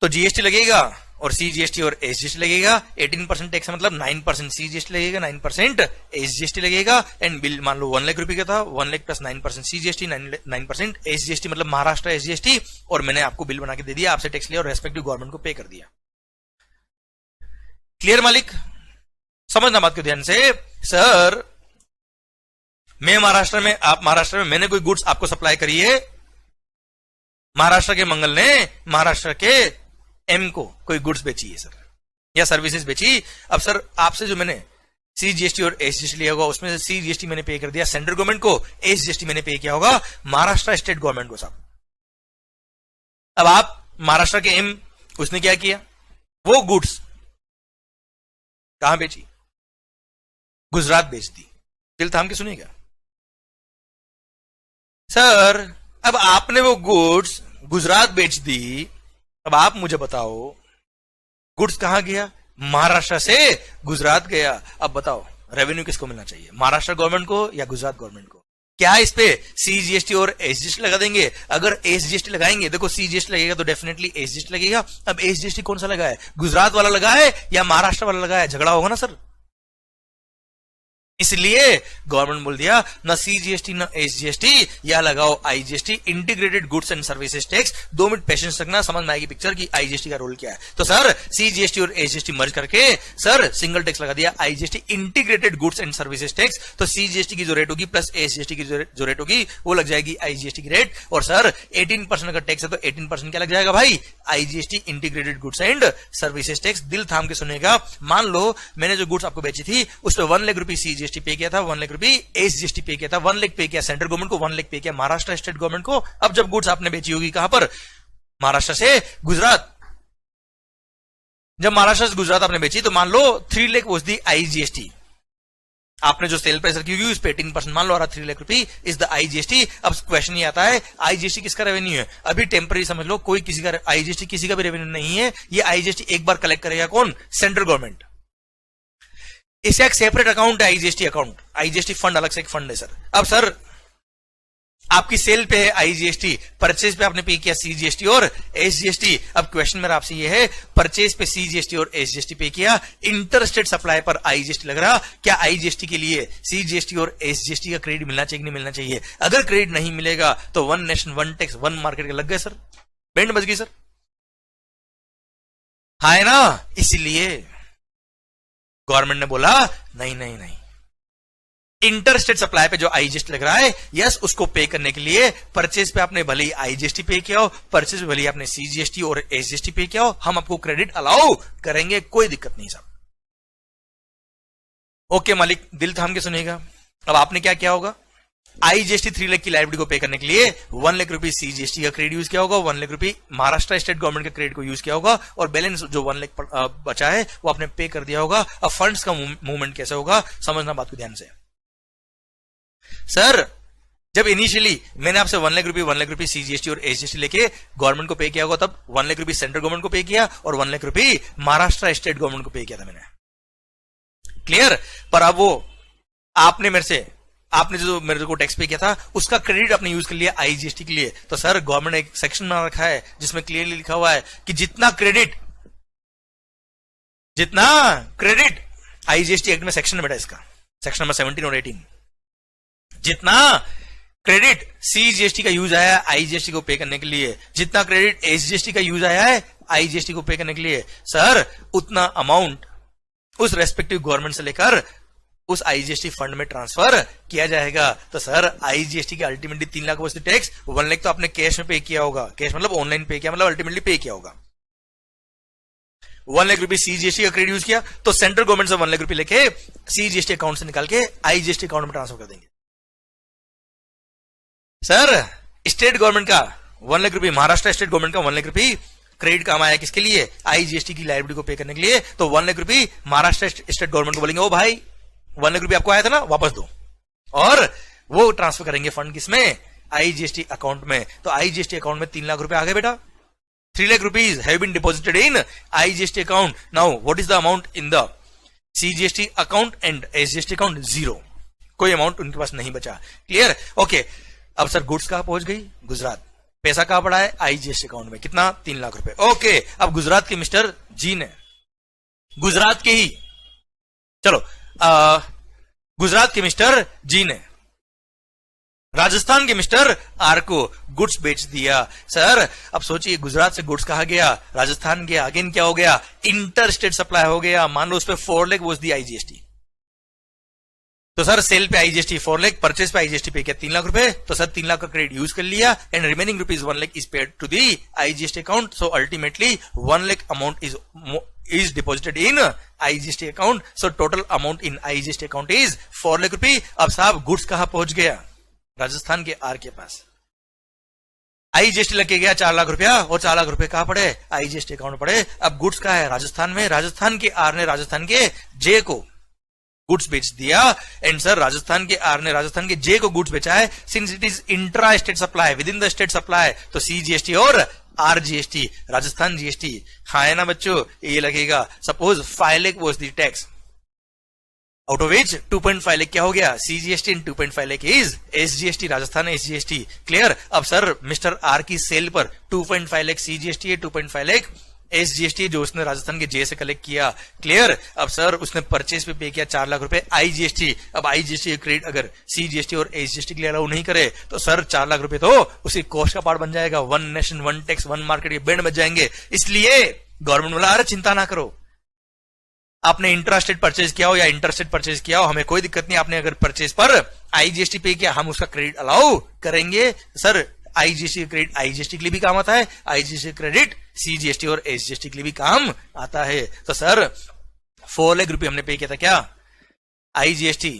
तो जीएसटी लगेगा और सीजीएसटी और एसजीएसटी लगेगा। 18% टैक्स मतलब 9% सीजीएसटी लगेगा, 9% एसजीएसटी लगेगा। एंड बिल मान लो 1 लाख रुपए का था, 1 लाख प्लस 9% सीजीएसटी, 9% एसजीएसटी मतलब महाराष्ट्र एसजीएसटी, और मैंने आपको बिल बना के दे दिया, आपसे टैक्स लिया और रेस्पेक्टिव गवर्नमेंट को पे कर दिया। क्लियर मालिक? समझना बात को ध्यान से। सर मैं महाराष्ट्र में, आप महाराष्ट्र में, मैंने कोई गुड्स आपको सप्लाई करी है, महाराष्ट्र के मंगल ने महाराष्ट्र के एम को कोई गुड्स बेची है सर, या सर्विसेज बेची। अब सर आपसे जो मैंने सीजीएसटी और एसजीएसटी लिया होगा, उसमें से सीजीएसटी मैंने पे कर दिया सेंट्रल गवर्नमेंट को, एसजीएसटी मैंने पे किया होगा महाराष्ट्र स्टेट गवर्नमेंट को साहब। अब आप महाराष्ट्र के एम, उसने क्या किया, वो गुड्स कहां बेची? गुजरात बेच दी। दिल थाम के सुनिएगा सर। अब आपने वो गुड्स गुजरात बेच दी, अब आप मुझे बताओ गुड्स कहां गया? महाराष्ट्र से गुजरात गया। अब बताओ रेवेन्यू किसको मिलना चाहिए, महाराष्ट्र गवर्नमेंट को या गुजरात गवर्नमेंट को? क्या इस पे सीजीएसटी और एसजीएसटी लगा देंगे? अगर एसजीएसटी लगाएंगे, देखो सीजीएसटी लगेगा तो डेफिनेटली एसजीएसटी लगेगा। अब एसजीएसटी कौन सा लगा है, गुजरात वाला लगा है या महाराष्ट्र वाला लगा है? झगड़ा होगा ना सर। इसलिए गवर्नमेंट बोल दिया ना सीजीएसटी ना एसजीएसटी, या लगाओ IGST, integrated goods and services tax. 2 minute patience रखना, समझ में आएगी पिक्चर की आईजीएसटी का रोल क्या है। तो सर सीजीएसटी और एसजीएसटी मर्ज करके सर सिंगल टैक्स लगा दिया IGST, integrated goods and services tax. तो सीजीएसटी की जो रेट होगी प्लस एसजीएसटी की जो रेट होगी वो लग जाएगी आईजीएसटी की रेट। और सर 18% का टैक्स है तो 18% क्या लग जाएगा भाई? IGST, integrated goods and services tax. दिल थाम के सुनेगा। मान लो मैंने जो गुड्स आपको बेची थी उस पर 1 लाख रुपए सीजीएसटी पे किया था, 1 लाख रुपए एसजीएसटी पे किया था, 1 लाख पे किया सेंट्रल गवर्नमेंट को, 1 लाख पे किया महाराष्ट्र स्टेट गवर्नमेंट को। अब जब गुड्स आपने बेची होगी कहां पर? महाराष्ट्र से गुजरात। जब महाराष्ट्र से गुजरात आपने बेची तो मान लो 3 लाख वाज दी आईजीएसटी, आपने जो सेल प्राइस रखी होगी उस पे 18% मान लो आ रहा, 3 लाख रुपए इज द आईजीएसटी। अब क्वेश्चन ये आता है आईजीएसटी किसका रेवेन्यू है? अभी टेम्पररी समझ लो, कोई किसी का आईजीएसटी किसी का भी रेवेन्यू नहीं है। ये आईजीएसटी एक बार कलेक्ट करेगा कौन? Central government. इसका एक सेपरेट अकाउंट है आईजीएसटी अकाउंट, आईजीएसटी फंड अलग से एक फंड है सर। अब सर आपकी सेल पे है आईजीएसटी, परचेज पे आपने पे किया सीजीएसटी और एसजीएसटी। अब क्वेश्चन मेरा आपसे ये है, परचेज पे सीजीएसटी और एसजीएसटी पे किया, इंटरस्टेट सप्लाई पर आईजीएसटी लग रहा, क्या आईजीएसटी के लिए सीजीएसटी और एसजीएसटी का क्रेडिट मिलना चाहिए कि नहीं मिलना चाहिए? अगर क्रेडिट नहीं मिलेगा तो 1 नेशन 1 टैक्स 1 मार्केट के लग गए सर, बैंड बज गई सर। हाँ है ना? इसलिए गवर्नमेंट ने बोला नहीं नहीं नहीं, इंटर स्टेट सप्लाई पे जो आईजीएसटी लग रहा है, यस, उसको पे करने के लिए परचेज पे आपने भले ही आईजीएसटी पे किया हो, परचेज पे भले ही आपने सीजीएसटी और एसजीएसटी पे किया हो, हम आपको क्रेडिट अलाउ करेंगे, कोई दिक्कत नहीं साहब। ओके मालिक, दिल थाम के सुनिएगा। अब आपने क्या किया होगा, आईजीएसटी 3 लाख की लाइबिलिटी को पे करने के लिए 1 लाख रुपए सीजीएसटी का क्रेडिट यूज किया होगा, 1 लाख रुपए महाराष्ट्र स्टेट गवर्नमेंट के क्रेडिट को यूज किया होगा, और बैलेंस जो 1 लाख बचा है वो आपने पे कर दिया होगा। अब फंड्स का मूवमेंट कैसे होगा, समझना बात को ध्यान से। सर, जब इनिशियली मैंने आपसे 1 लाख रुपए सीजीएसटी और एसजीएसटी लेके गवर्नमेंट को पे किया होगा, तब 1 लाख रुपए सेंट्रल गवर्नमेंट को पे किया और 1 लाख रुपए महाराष्ट्र स्टेट गवर्नमेंट को पे किया था मैंने, क्लियर। पर अब वो आपने जो मेरे को टैक्स पे किया था उसका क्रेडिट आपने यूज कर लिया आईजीएसटी के लिए। तो सर, गवर्नमेंट ने एक सेक्शन बना रखा है जिसमें क्लियरली लिखा हुआ है कि जितना क्रेडिट आईजीएसटी एक्ट में सेक्शन बेटा, इसका सेक्शन नंबर 17 और 18, जितना क्रेडिट सीजीएसटी का यूज आया है आईजीएसटी को पे करने के लिए, जितना क्रेडिट एसजीएसटी का यूज आया है आईजीएसटी को पे करने के लिए, सर उतना अमाउंट उस रेस्पेक्टिव गवर्नमेंट से लेकर उस आईजीएसटी फंड में ट्रांसफर किया जाएगा। तो सर, आईजीएसटी के अल्टीमेटली 3 लाख वस्तु टैक्स, 1 लाख तो आपने कैश में पे किया होगा, कैश मतलब ऑनलाइन पे किया, मतलब अल्टीमेटली पे किया होगा। 1 लाख रुपए सीजीएसटी का क्रेडिट यूज किया, तो सेंट्रल गवर्नमेंट से 1 लाख रुपए लेके सीजीएसटी अकाउंट से निकाल के आईजीएसटी अकाउंट में ट्रांसफर कर देंगे। सर, स्टेट गवर्नमेंट का 1 लाख रुपए, महाराष्ट्र स्टेट गवर्नमेंट का 1 लाख रुपए क्रेडिट काम आया किसके लिए, आईजीएसटी की लायबिलिटी को पे करने के लिए। तो 1 लाख रुपए महाराष्ट्र स्टेट गवर्नमेंट को बोलेंगे, ओ भाई 1 लाख रुपए आपको आया था ना, वापस दो, और वो ट्रांसफर करेंगे फंड किसमें, आईजीएसटी अकाउंट में। तो आईजीएसटी अकाउंट में 3 लाख रुपए आ गए बेटा, 3 lakh rupees have been deposited in IGST account. Now, what is the amount in the CGST account and SGST account? 0. कोई अमाउंट उनके पास नहीं बचा। क्लियर? ओके। अब सर, गुड्स कहां पहुंच गई, गुजरात। पैसा कहां पड़ा है, आईजीएसटी अकाउंट में, कितना, 3 लाख रुपए। ओके। अब गुजरात के मिस्टर जी ने, गुजरात के ही, चलो गुजरात के मिस्टर जी ने राजस्थान के मिस्टर आर को गुड्स बेच दिया। सर, अब सोचिए, गुजरात से गुड्स कहा गया, राजस्थान गया, अगेन क्या हो गया, इंटर स्टेट सप्लाई हो गया। मान लो उस पर 4 लाख वॉज दी आईजीएसटी, तो सर सेल पे आईजीएसटी 4 लाख, परचेज पे आईजीएसटी पे किया 3 लाख रुपए, तो सर 3 लाख का क्रेडिट यूज कर लिया, and remaining rupees 1 lakh is paid to the IGST account. So ultimately 1 lakh amount is deposited in IGST account. So total amount in IGST account is 4 lakh रुपए। अब साहब, गुड्स कहां पहुंच गया, राजस्थान के आर के पास। आईजीएसटी लग के गया 4 लाख रुपया, और 4 लाख रुपए कहां पड़े, आईजीएसटी अकाउंट पड़े। अब गुड्स कहां है, राजस्थान में। राजस्थान के आर ने राजस्थान के जे को गुड्स बेच दिया, एंड सर राजस्थान के आर ने राजस्थान के जे को गुड्स बेचा है। Since it is intra state supply, with in the state supply, तो सीजीएसटी और आरजीएसटी, राजस्थान जीएसटी, हाँ है ना बच्चों, ये लगेगा। Suppose 5 lakh was the tax, out of which 2.5 lakh क्या हो गया, CGST, and 2.5 lakh is SGST, Rajasthan SGST. Clear? अब सर, मिस्टर आर की सेल पर 2.5 लाख सीजीएसटी है, 2.5 लाख एसजीएसटी जो उसने राजस्थान के जे से कलेक्ट किया। क्लियर? अब सर, उसने परचेज पे किया 4 लाख रुपए आईजीएसटी। अब आईजीएसटी क्रेडिट अगर सीजीएसटी और एसजीएसटी के लिए अलाउ नहीं करे, तो सर 4 लाख रुपए तो उसी कॉस्ट का पार्ट बन जाएगा। 1 नेशन 1 टैक्स 1 मार्केट के बैंड बच जाएंगे। इसलिए गवर्नमेंट बोला, अरे चिंता ना करो, आपने इंट्रास्टेट परचेज किया हो या इंटरस्टेट परचेज किया हो, हमें कोई दिक्कत नहीं। आपने अगर परचेज पर आईजीएसटी पे किया, हम उसका क्रेडिट अलाउ करेंगे। सर, आईजीएसटी क्रेडिट आईजीएसटी के लिए भी काम आता है, आईजीएसटी क्रेडिट सीजीएसटी और एसजीएसटी के लिए भी काम आता है। तो सर 4 लाख रुपए हमने पे किया था क्या, आईजीएसटी।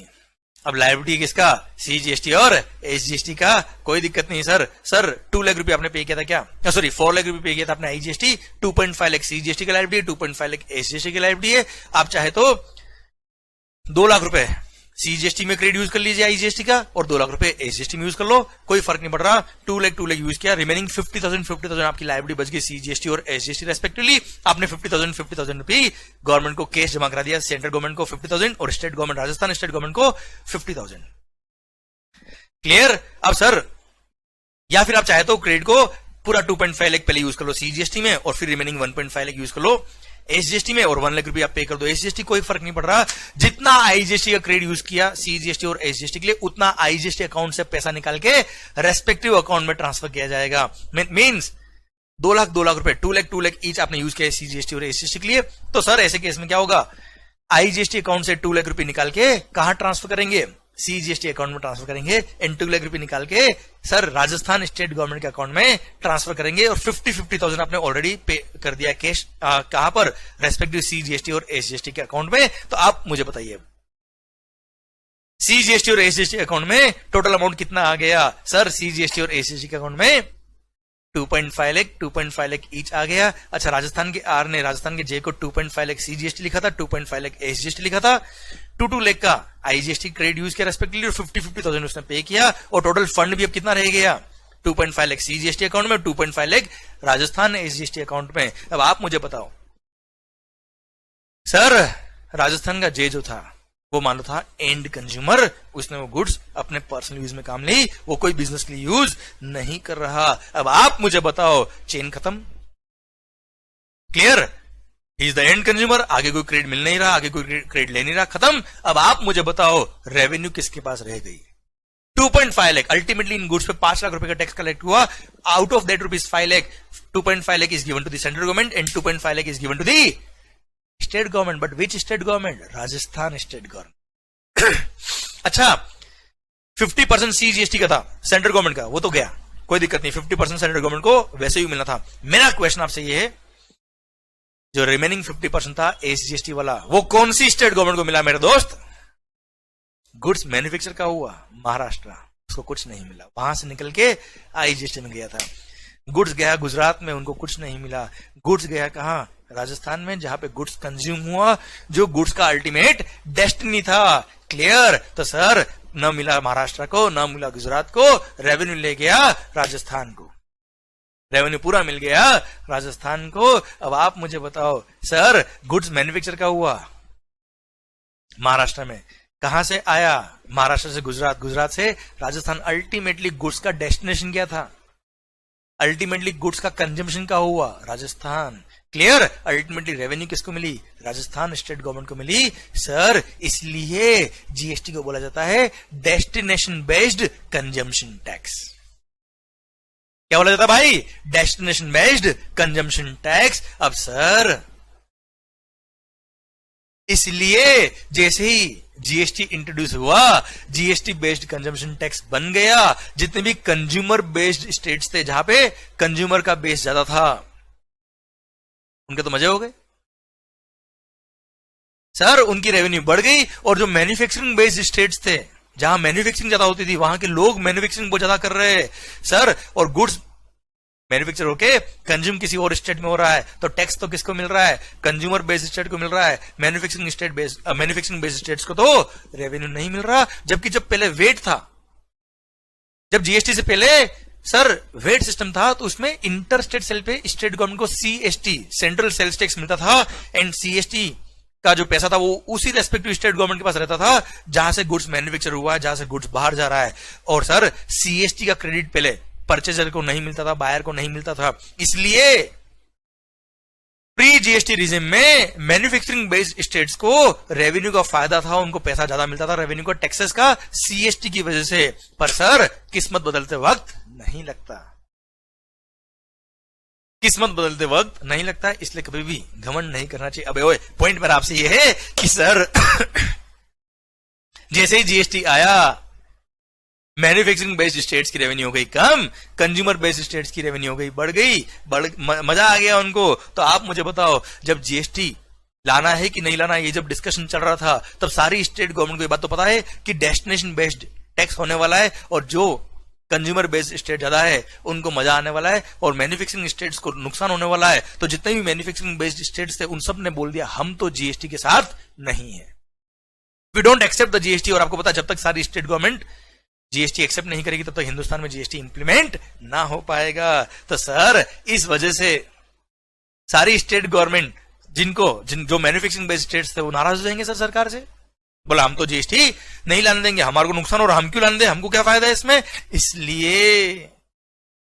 अब लायबिलिटी किसका, सीजीएसटी और एसजीएसटी का, कोई दिक्कत नहीं सर। सर 2 लाख रुपए आपने पे किया था क्या, सॉरी 4 लाख रुपए पे किया था आपने आईजीएसटी, 2.5 लाख सीजीएसटी की लायबिलिटी, 2.5 लाख एसजीएसटी की लायबिलिटी है। आप चाहे तो 2 लाख रुपए सीजीएसटी में क्रेडिट यूज कर लीजिए आईजीएसटी का, और 2 लाख रुपए एसजीएसटी में यूज कर लो, कोई फर्क नहीं पड़ रहा। 2 लाख यूज किया, रिमेनिंग 50,000 आपकी लायबिलिटी बच गई सीजीएसटी और एसजीएसटी रेस्पेक्टिवली। आपने 50,000 रुपए गवर्नमेंट को कैश जमा करा दिया, सेंट्रल गवर्नमेंट को 50,000 और state government Rajasthan state government को 50,000। क्लियर? अब सर, या फिर आप चाहे तो क्रेडिट को पूरा 2.5 लाख पहले यूज कर लो सीजीएसटी में, और फिर रिमेनिंग 1.5 लाख यूज कर लो एसजीएसटी में, और 1 लाख रुपए आप पे कर दो एसजीएसटी, कोई फर्क नहीं पड़ रहा। जितना आईजीएसटी का क्रेडिट यूज किया सीजीएसटी और एसजीएसटी के लिए, उतना आईजीएसटी अकाउंट से पैसा निकाल के रेस्पेक्टिव अकाउंट में ट्रांसफर किया जाएगा। मींस 2 लाख रुपए, 2 लाख ईच आपने यूज किया सीजीएसटी और एसजीएसटी के लिए। तो सर ऐसे केस में क्या होगा, आईजीएसटी अकाउंट से 2 लाख रुपए निकाल के कहां ट्रांसफर करेंगे, सीजीएसटी अकाउंट में ट्रांसफर करेंगे एंड 2 लाख रुपए निकाल के सर राजस्थान स्टेट गवर्नमेंट के अकाउंट में ट्रांसफर करेंगे और 50,000 आपने ऑलरेडी पे कर दिया कैश कहां पर, रेस्पेक्टिव सीजीएसटी और एसजीएसटी के अकाउंट में। तो आप मुझे बताइए सीजीएसटी और एसजीएसटी अकाउंट में टोटल अमाउंट कितना आ गया? सर सीजीएसटी और एसजीएसटी के अकाउंट में 2.5 लाख ईच आ गया। अच्छा, राजस्थान के आर ने राजस्थान के जे को 2.5 लाख सीजीएसटी लिखा था, 2.5 लाख एसजीएसटी लिखा था, 2 लाख का आईजीएसटी क्रेडिट यूज किया रेस्पेक्टिवली और 50,000 उसने पे किया और टोटल फंड भी अब कितना रह गया? 2.5 लाख सीजीएसटी अकाउंट में, 2.5 लाख राजस्थान एसजीएसटी अकाउंट में। अब आप मुझे बताओ सर राजस्थान का जे जो था वो मानो था एंड कंज्यूमर, उसने वो गुड्स अपने पर्सनल यूज में काम ली, वो कोई बिजनेस के लिए यूज नहीं कर रहा। अब आप मुझे बताओ चेन खत्म, clear? He is the end consumer, आगे कोई क्रेडिट मिल नहीं रहा, आगे कोई क्रेडिट ले नहीं रहा, खत्म। अब आप मुझे बताओ रेवेन्यू किसके पास रह गई? 2.5 लाख, अल्टीमेटली इन गुड्स पे 5 लाख रुपए का टैक्स कलेक्ट हुआ। Out of that rupees 5 lakh, 2.5 lakh is given to the central government and 2.5 lakh is given to the state government. But which state government? Rajasthan state government. अच्छा, 50% सीजीएसटी का था सेंट्रल गवर्नमेंट का, वो तो गया, कोई दिक्कत नहीं, 50% सेंट्रल गवर्नमेंट को वैसे ही मिलना था। मेरा क्वेश्चन आपसे ये है जो रिमेनिंग 50% था एसजीएसटी वाला, वो कौन सी स्टेट गवर्नमेंट को मिला मेरे दोस्त? गुड्स मैन्युफैक्चर का हुआ महाराष्ट्र, उसको कुछ नहीं मिला, वहां से निकल के आईजीएसटी में गया था। गुड्स गया गुजरात में, उनको कुछ नहीं मिला। गुड्स गया कहां? राजस्थान में, जहां पे गुड्स कंज्यूम हुआ, जो गुड्स का अल्टीमेट डेस्टिनी था। क्लियर? तो सर न मिला महाराष्ट्र को, न मिला गुजरात को, रेवेन्यू ले गया राजस्थान को, रेवेन्यू पूरा मिल गया राजस्थान को। अब आप मुझे बताओ सर गुड्स मैन्युफैक्चर का हुआ महाराष्ट्र में, कहां से आया? महाराष्ट्र से गुजरात, गुजरात से राजस्थान। अल्टीमेटली गुड्स का डेस्टिनेशन क्या था? अल्टीमेटली गुड्स का कंजम्पशन का हुआ राजस्थान। क्लियर? अल्टीमेटली रेवेन्यू किसको मिली? राजस्थान स्टेट गवर्नमेंट को मिली। सर इसलिए जीएसटी को बोला जाता है डेस्टिनेशन बेस्ड कंजम्पशन टैक्स। क्या बोला जाता है भाई? Destination based consumption tax. अब सर इसलिए जैसे ही जीएसटी इंट्रोड्यूस हुआ, जीएसटी बेस्ड कंजम्पशन टैक्स बन गया। जितने भी कंज्यूमर बेस्ड स्टेट्स थे जहां पे कंज्यूमर का बेस ज्यादा था, उनके तो मजे हो गए सर, उनकी रेवेन्यू बढ़ गई। और जो मैन्युफैक्चरिंग बेस्ड स्टेट्स थे जहां मैन्युफैक्चरिंग ज्यादा होती थी, वहां के लोग मैन्युफैक्चरिंग बहुत ज्यादा कर रहे हैं सर, और गुड्स मैन्युफैक्चर होके कंज्यूम किसी और स्टेट में हो रहा है, तो टैक्स तो किसको मिल रहा है? कंज्यूमर बेस्ड स्टेट को मिल रहा है। मैन्युफैक्चरिंग बेस्ड स्टेट्स को तो रेवेन्यू नहीं मिल रहा। जबकि जब पहले वेट था, जब जीएसटी से पहले सर वेट सिस्टम था, तो उसमें इंटर स्टेट सेल पे स्टेट गवर्नमेंट को सीएसटी सेंट्रल सेल्स टैक्स मिलता था, एंड सीएसटी का जो पैसा था वो उसी रेस्पेक्टिव स्टेट गवर्नमेंट के पास रहता था जहां से गुड्स मैन्युफैक्चर हुआ है, जहां से गुड्स बाहर जा रहा है। और सर सीएसटी का क्रेडिट पहले परचेजर को नहीं मिलता था, बायर को नहीं मिलता था। इसलिए प्री जीएसटी रिजिम में मैन्युफैक्चरिंग बेस्ड स्टेट्स को रेवेन्यू का फायदा था, उनको पैसा ज्यादा मिलता था रेवेन्यू का, टैक्सेस का, सीएसटी की वजह से। पर सर किस्मत बदलते वक्त नहीं लगता, किस्मत बदलते वक्त नहीं लगता, इसलिए कभी भी घमंड नहीं करना चाहिए। अबे ओए, पॉइंट मेरा आपसे ये है कि सर जैसे ही जीएसटी आया, मैन्युफैक्चरिंग बेस्ड स्टेट्स की रेवेन्यू हो गई कम, कंज्यूमर बेस्ड स्टेट्स की रेवेन्यू हो गई बढ़ गई, मजा आ गया उनको। तो आप मुझे बताओ जब जीएसटी लाना है कि नहीं लाना है, ये जब डिस्कशन चल रहा था, तब सारी स्टेट गवर्नमेंट को ये बात तो पता है कि डेस्टिनेशन बेस्ड टैक्स होने वाला है, और जो कंज्यूमर बेस्ड स्टेट ज्यादा है उनको मजा आने वाला है, और मैन्युफैक्चरिंग स्टेट्स को नुकसान होने वाला है। तो जितने भी मैन्युफैक्चरिंग बेस्ड स्टेट्स थे उन सब ने बोल दिया हम तो जीएसटी के साथ नहीं है, we don't accept the GST. और आपको पता जब तक सारी स्टेट गवर्नमेंट जीएसटी एक्सेप्ट नहीं करेगी तब तक हिंदुस्तान में जीएसटी इंप्लीमेंट ना हो पाएगा। तो सर इस वजह से सारी स्टेट गवर्नमेंट जो मैन्युफैक्चरिंग बेस्ड स्टेट्स थे वो नाराज हो जाएंगे सर सरकार से, बोला हम तो जीएसटी नहीं लाने देंगे, हमारे को नुकसान हो रहा, हम क्यों लाने दें, हमको क्या फायदा है इसमें। इसलिए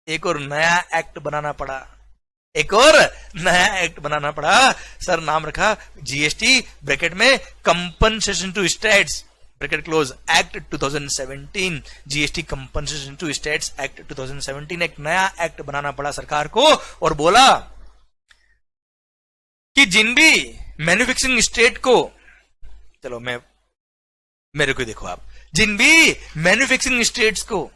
एक और नया एक्ट बनाना पड़ा, एक और नया एक्ट बनाना पड़ा। सर नाम रखा जीएसटी ब्रैकेट में compensation to states bracket close act 2017, GST compensation to states act 2017। एक नया एक्ट बनाना पड़ा सरकार को, और बोला कि जिन भी मैन्युफैक्चरिंग स्टेट को, चलो मैं मेरे को देखो आप, जिन भी मैन्युफैक्चरिंग स्टेट्स को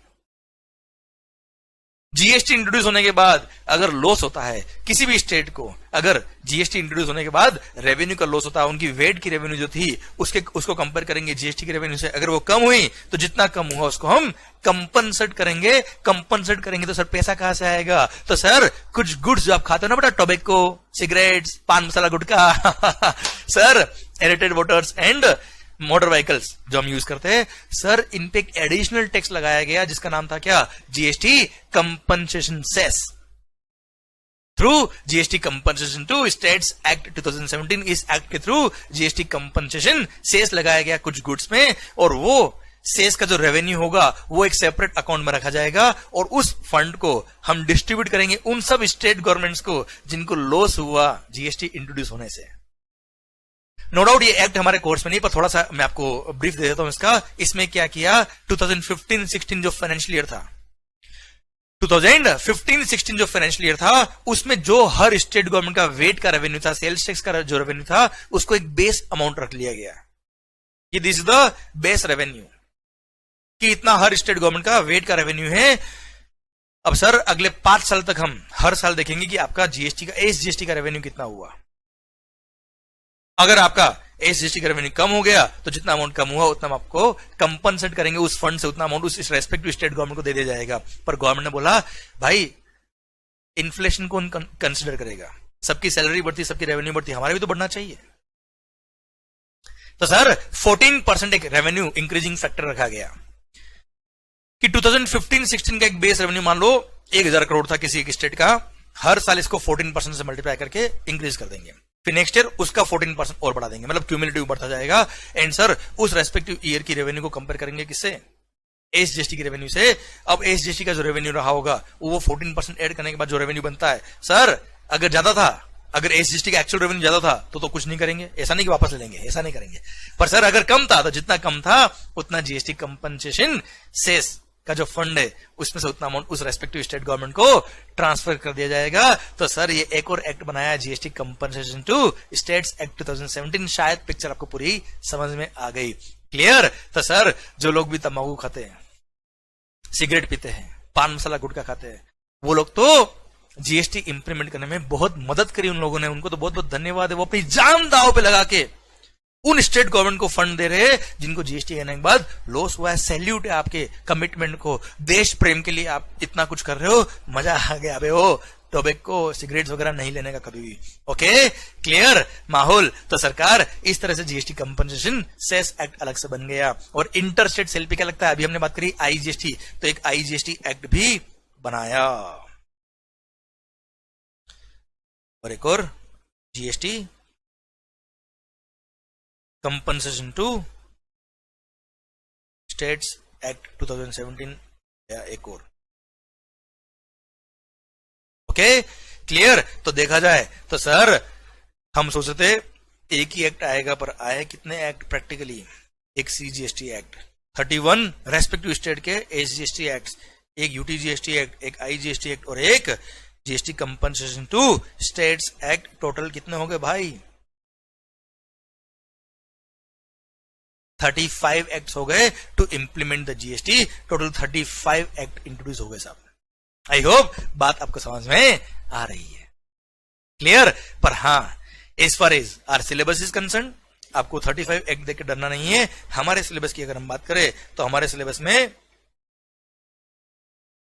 जीएसटी इंट्रोड्यूस होने के बाद अगर लॉस होता है, किसी भी स्टेट को अगर जीएसटी इंट्रोड्यूस होने के बाद रेवेन्यू का लॉस होता है, उनकी वेट की रेवेन्यू जो थी उसको कंपेयर करेंगे जीएसटी की रेवेन्यू से, अगर वो कम हुई तो जितना कम हुआ उसको हम कंपनसेट करेंगे। कंपनसेट करेंगे तो सर पैसा कहां से आएगा? तो सर कुछ गुड्स जो आप खाते हो ना बेटा, tobacco, cigarettes, pan masala, gutkha sir aerated waters and motor vehicles जो हम यूज करते हैं, सर इन पे एक एडिशनल टैक्स लगाया गया जिसका नाम था क्या? GST compensation cess. Through GST compensation to states act 2017, इस एक्ट के थ्रू जीएसटी कंपनसेशन सेस लगाया गया कुछ गुड्स में, और वो सेस का जो रेवेन्यू होगा वो एक सेपरेट अकाउंट में रखा जाएगा और उस फंड को हम डिस्ट्रीब्यूट करेंगे उन सब स्टेट गवर्नमेंट्स को जिनको लॉस हुआ जीएसटी इंट्रोड्यूस होने से। नो डाउट ये एक्ट हमारे कोर्स में नहीं, पर थोड़ा सा मैं आपको ब्रीफ दे देता हूं इसका। इसमें क्या किया, 2015-16 जो फाइनेंशियल ईयर था, 2015-16 जो फाइनेंशियल ईयर था, उसमें जो हर स्टेट गवर्नमेंट का वेट का रेवेन्यू था, सेल्स टैक्स का जो रेवेन्यू था, उसको एक बेस अमाउंट रख लिया गया कि this is the base revenue, कि इतना हर स्टेट गवर्नमेंट का वेट का रेवेन्यू है। अब सर अगले 5 साल तक हम हर साल देखेंगे कि आपका जीएसटी का, एसजीएसटी का रेवेन्यू कितना हुआ। अगर आपका एसजीएसटी का रेवेन्यू कम हो गया तो जितना अमाउंट कम हुआ उतना हम आपको कंपनसेट करेंगे उस फंड से, उतना अमाउंट उस रेस्पेक्टिव स्टेट गवर्नमेंट को दे दिया जाएगा। पर गवर्नमेंट ने बोला भाई इन्फ्लेशन कौन कंसिडर करेगा, सबकी सैलरी बढ़ती, सबकी रेवेन्यू बढ़ती, हमारा भी तो बढ़ना चाहिए। तो सर 14% एक रेवेन्यू इंक्रीजिंग फैक्टर रखा गया कि 2015-16 का एक बेस रेवेन्यू मान लो 1000 करोड़ था किसी एक स्टेट का, हर साल इसको 14% से मल्टीप्लाई करके इंक्रीज कर देंगे, फिर नेक्स्ट ईयर उसका 14% और बढ़ा देंगे, मतलब क्यूमुलेटिव बढ़ता जाएगा। एंड सर उस रेस्पेक्टिव ईयर की रेवेन्यू को कंपेयर करेंगे किससे? एसजीएसटी की रेवेन्यू से। अब एसजीएसटी का जो रेवेन्यू रहा होगा वो 14% ऐड करने के बाद जो रेवेन्यू बनता है, सर अगर ज्यादा था, अगर एसजीएसटी का एक्चुअल रेवेन्यू ज्यादा था तो कुछ नहीं करेंगे, ऐसा नहीं कि वापस ले लेंगे, ऐसा नहीं करेंगे। पर सर अगर कम था तो जितना कम था उतना जीएसटी कंपनसेशन सेस का जो फंड है उसमें से उतना अमाउंट उस रेस्पेक्टिव स्टेट गवर्नमेंट को ट्रांसफर कर दिया जाएगा। तो सर ये एक और एक्ट बनाया GST compensation to states act 2017। शायद पिक्चर आपको पूरी समझ में आ गई, क्लियर? तो सर जो लोग भी तंबाकू खाते हैं, सिगरेट पीते हैं, पान मसाला गुटखा खाते हैं, वो लोग तो जीएसटी इंप्लीमेंट करने में बहुत मदद करी उन लोगों ने, उनको तो बहुत बहुत धन्यवाद है। वो अपनी जान दांव पे लगा के उन स्टेट गवर्नमेंट को फंड दे रहे हैं जिनको जीएसटी आने के बाद लॉस हुआ है। सैल्यूट है आपके कमिटमेंट को, देश प्रेम के लिए आप इतना कुछ कर रहे हो, मजा आ गया। अबे हो टोबैको सिगरेट्स वगैरह नहीं लेने का कभी भी, ओके क्लियर माहौल। तो सरकार इस तरह से जीएसटी कंपनसेशन सेस एक्ट अलग से बन गया। और इंटर स्टेट सेल पे क्या लगता है, अभी हमने बात करी आईजीएसटी, तो एक आईजीएसटी एक्ट भी बनाया और एक और GST compensation to states act 2017 या एक और, ओके क्लियर। तो देखा जाए तो सर हम सोच रहे थे एक ही एक्ट आएगा, पर आए कितने एक्ट प्रैक्टिकली? एक सीजीएसटी एक्ट, 31 रेस्पेक्टिव स्टेट के एसजीएसटी एक्ट, एक यूटीजीएसटी एक्ट, एक आईजीएसटी एक्ट और एक GST compensation to states act. Total कितने हो गए भाई? 35 एक्ट्स हो गए to implement the GST. Total 35 act introduce हो गए साहब। आई होप बात आपको समझ में आ रही है, क्लियर। पर हाँ, as far as our syllabus is concerned, आपको 35 एक्ट देकर डरना नहीं है। हमारे सिलेबस की अगर हम बात करें तो हमारे सिलेबस में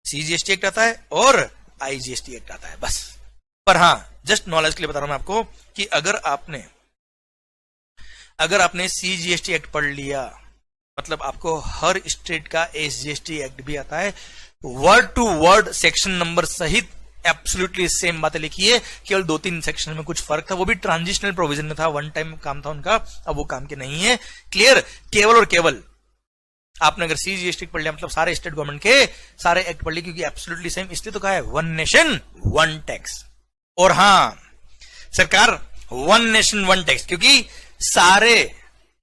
सीजीएसटी एक्ट आता है और आईजीएसटी एक्ट आता है बस। पर हाँ, जस्ट नॉलेज के लिए बता रहा हूं मैं आपको कि अगर आपने सीजीएसटी एक्ट पढ़ लिया, मतलब आपको हर स्टेट का एसजीएसटी एक्ट भी आता है, word to word section number सहित एब्सोल्युटली सेम बातें लिखी है। केवल 2-3 सेक्शन में कुछ फर्क था, वो भी ट्रांजिशनल प्रोविजन में था, वन टाइम काम था उनका, अब वो काम के नहीं है, क्लियर। केवल और केवल आपने अगर सीजीएसटी पढ़ लिया, मतलब सारे स्टेट गवर्नमेंट के सारे एक्ट पढ़ लिए, क्योंकि एब्सोल्युटली सेम, इसलिए तो कहा है वन नेशन वन टैक्स। और हाँ सरकार, वन नेशन वन टैक्स, क्योंकि सारे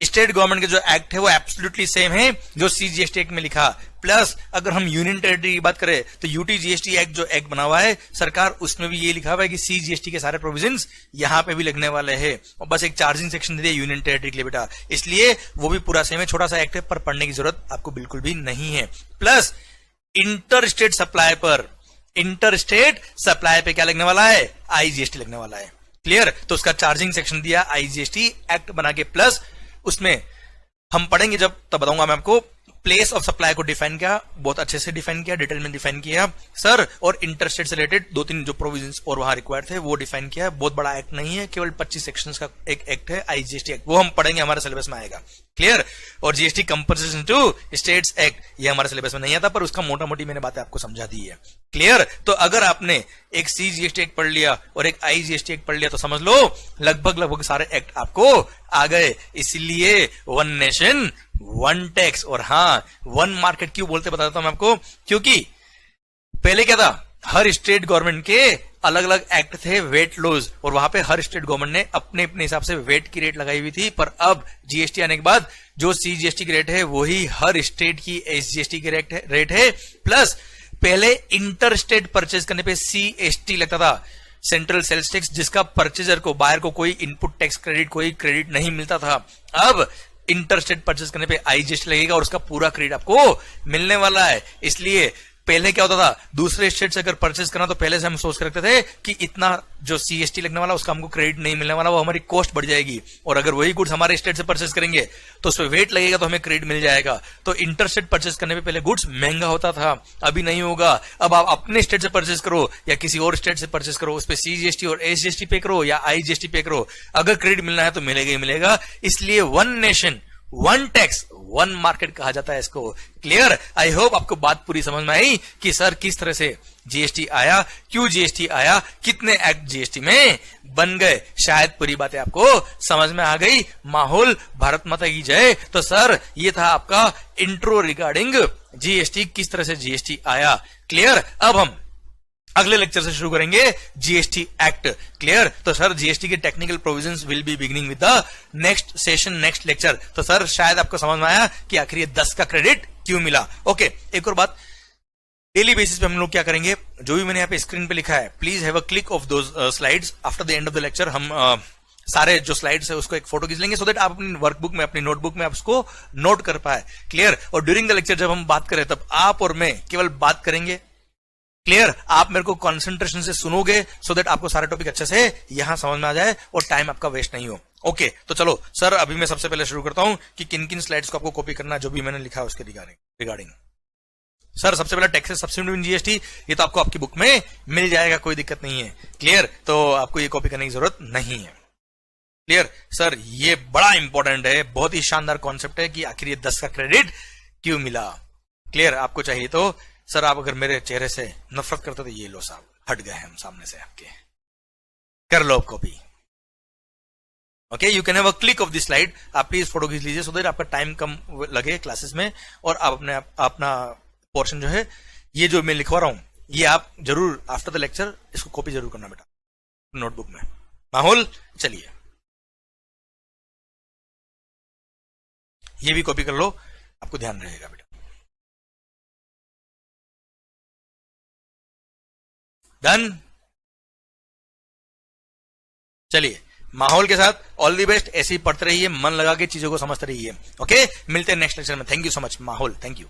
स्टेट गवर्नमेंट के जो एक्ट है वो एब्सोल्युटली सेम है जो सीजीएसटी एक्ट में लिखा। प्लस अगर हम यूनियन टेरिटरी की बात करें तो यूटीजीएसटी एक्ट जो एक्ट बना हुआ है सरकार, उसमें भी ये लिखा हुआ है कि सीजीएसटी के सारे प्रोविजंस यहां पे भी लगने वाले हैं, और बस एक चार्जिंग सेक्शन दे दिया यूनियन टेरिटरी के लिए बेटा, इसलिए वो भी पूरा सेम है। छोटा सा एक्ट है पर पढ़ने की जरूरत आपको बिल्कुल भी नहीं है। प्लस इंटर स्टेट सप्लाई पर, इंटर स्टेट सप्लाई पे क्या लगने वाला है, आईजीएसटी लगने वाला है। क्लियर? तो उसका चार्जिंग सेक्शन दिया आईजीएसटी एक्ट बना के, प्लस उसमें हम पढ़ेंगे जब तब बताऊंगा मैं आपको। प्लेस ऑफ सप्लाई को डिफाइन किया, बहुत अच्छे से डिफाइन किया, डिटेल में डिफाइन किया सर, और इंटरस्टेट से रिलेटेड 2-3 जो प्रोविजंस और वहां रिक्वायर्ड थे वो डिफाइन किया। बहुत बड़ा एक्ट नहीं है, केवल 25 सेक्शंस का एक एक्ट है आईजीएसटी एक्ट, वो हम पढ़ेंगे, हमारे सिलेबस में आएगा। क्लियर? और GST compensation to states act, ये हमारे सिलेबस में नहीं आता, पर उसका मोटा मोटी मैंने बातें आपको समझा दी है। क्लियर? तो अगर आपने एक सीजीएसटी एक्ट पढ़ लिया और एक आईजीएसटी एक्ट पढ़ लिया तो समझ लो लगभग सारे एक्ट आपको आ गए। इसलिए वन नेशन वन टैक्स, और हाँ वन मार्केट क्यों बोलते बताता हूं मैं आपको, क्योंकि पहले क्या था, हर स्टेट गवर्नमेंट के अलग अलग एक्ट थे, वेट लॉज, और वहां पे हर स्टेट गवर्नमेंट ने अपने अपने हिसाब से वेट की रेट लगाई हुई थी। पर अब जीएसटी आने के बाद जो सीजीएसटी की रेट है वही हर स्टेट की एसजीएसटी की रेट है। प्लस पहले इंटर स्टेट परचेज करने पे सीएसटी लगता था, सेंट्रल सेल्स टैक्स, जिसका परचेजर को, बायर को कोई इनपुट टैक्स क्रेडिट, कोई क्रेडिट नहीं मिलता था। अब इंटर स्टेट परचेज करने पे आईजीएसटी लगेगा और उसका पूरा क्रेडिट आपको मिलने वाला है। इसलिए पहले क्या होता था, दूसरे स्टेट से अगर परचेज करना तो पहले से हम सोच के रखते थे कि इतना जो सीएसटी लगने वाला उसका हमको क्रेडिट नहीं मिलने वाला, वो हमारी कॉस्ट बढ़ जाएगी, और अगर वही गुड्स हमारे स्टेट से परचेज करेंगे तो उसमें वेट लगेगा तो हमें क्रेडिट मिल जाएगा। तो इंटर स्टेट परचेज करने पे पहले गुड्स महंगा होता था, अभी नहीं होगा। अब आप अपने स्टेट से परचेज करो या किसी और स्टेट से परचेज करो, उस पर सीजीएसटी और एसजीएसटी पे करो या आईजीएसटी पे करो, अगर क्रेडिट मिलना है तो मिलेगा ही मिलेगा। इसलिए one nation one tax one market कहा जाता है इसको। क्लियर? आई होप आपको बात पूरी समझ में आई कि सर किस तरह से जीएसटी आया, क्यों जीएसटी आया, कितने एक्ट जीएसटी में बन गए, शायद पूरी बातें आपको समझ में आ गई। माहौल भारत माता की जय। तो सर ये था आपका इंट्रो रिगार्डिंग जीएसटी, किस तरह से जीएसटी आया। क्लियर? अब हम अगले लेक्चर से शुरू करेंगे जीएसटी एक्ट। क्लियर? तो सर जीएसटी के technical provisions will be beginning with the next session, next lecture. तो सर शायद आपको समझ में आया कि आखिर ये 10 का क्रेडिट क्यों मिला। ओके, एक और बात, डेली बेसिस पे हम लोग क्या करेंगे, जो भी मैंने यहाँ पे स्क्रीन पे लिखा है, please have a click of those slides after the end of the lecture. हम सारे जो स्लाइड्स है उसको एक फोटो खींच लेंगे, सो दैट आप अपनी वर्कबुक में, अपनी नोटबुक में आप उसको नोट कर पाए। क्लियर? और ड्यूरिंग द लेक्चर जब हम बात करें तब आप और मैं केवल बात करेंगे। क्लियर? आप मेरे को कंसंट्रेशन से सुनोगे सो दैट आपको सारे टॉपिक अच्छे से यहां समझ में आ जाए और टाइम आपका वेस्ट नहीं हो। ओके, तो चलो सर अभी मैं सबसे पहले शुरू करता हूं कि किन किन स्लाइड्स को आपको कॉपी करना है, जो भी मैंने लिखा है उसके रिगार्डिंग। सर सबसे पहला टैक्सेस सब्सिडी इन जीएसटी, ये तो आपको आपकी बुक में मिल जाएगा, कोई दिक्कत नहीं है। क्लियर? तो आपको ये कॉपी करने की जरूरत नहीं है। क्लियर? सर ये बड़ा इंपॉर्टेंट है, बहुत ही शानदार कॉन्सेप्ट है कि आखिर ये 10 का क्रेडिट क्यों मिला। क्लियर? आपको चाहिए तो सर आप अगर मेरे चेहरे से नफरत करते तो ये लो साहब, हट गए हम सामने से आपके, कर लो copy. Okay, you can have a click of this slide. आप प्लीज फोटो खींच लीजिए सो दैट आपका टाइम कम लगे क्लासेस में, और आप अपना पोर्शन जो है, ये जो मैं लिखवा रहा हूं, ये आप जरूर आफ्टर द लेक्चर इसको कॉपी जरूर करना बेटा नोटबुक में। माहौल, चलिए ये भी कॉपी कर लो, आपको ध्यान रहेगा बेटा। डन? चलिए, माहौल के साथ ऑल दी बेस्ट, ऐसे ही पढ़ते रहिए, मन लगा के चीजों को समझते रहिए। ओके, मिलते हैं नेक्स्ट लेक्चर में। थैंक यू सो मच माहौल, थैंक यू।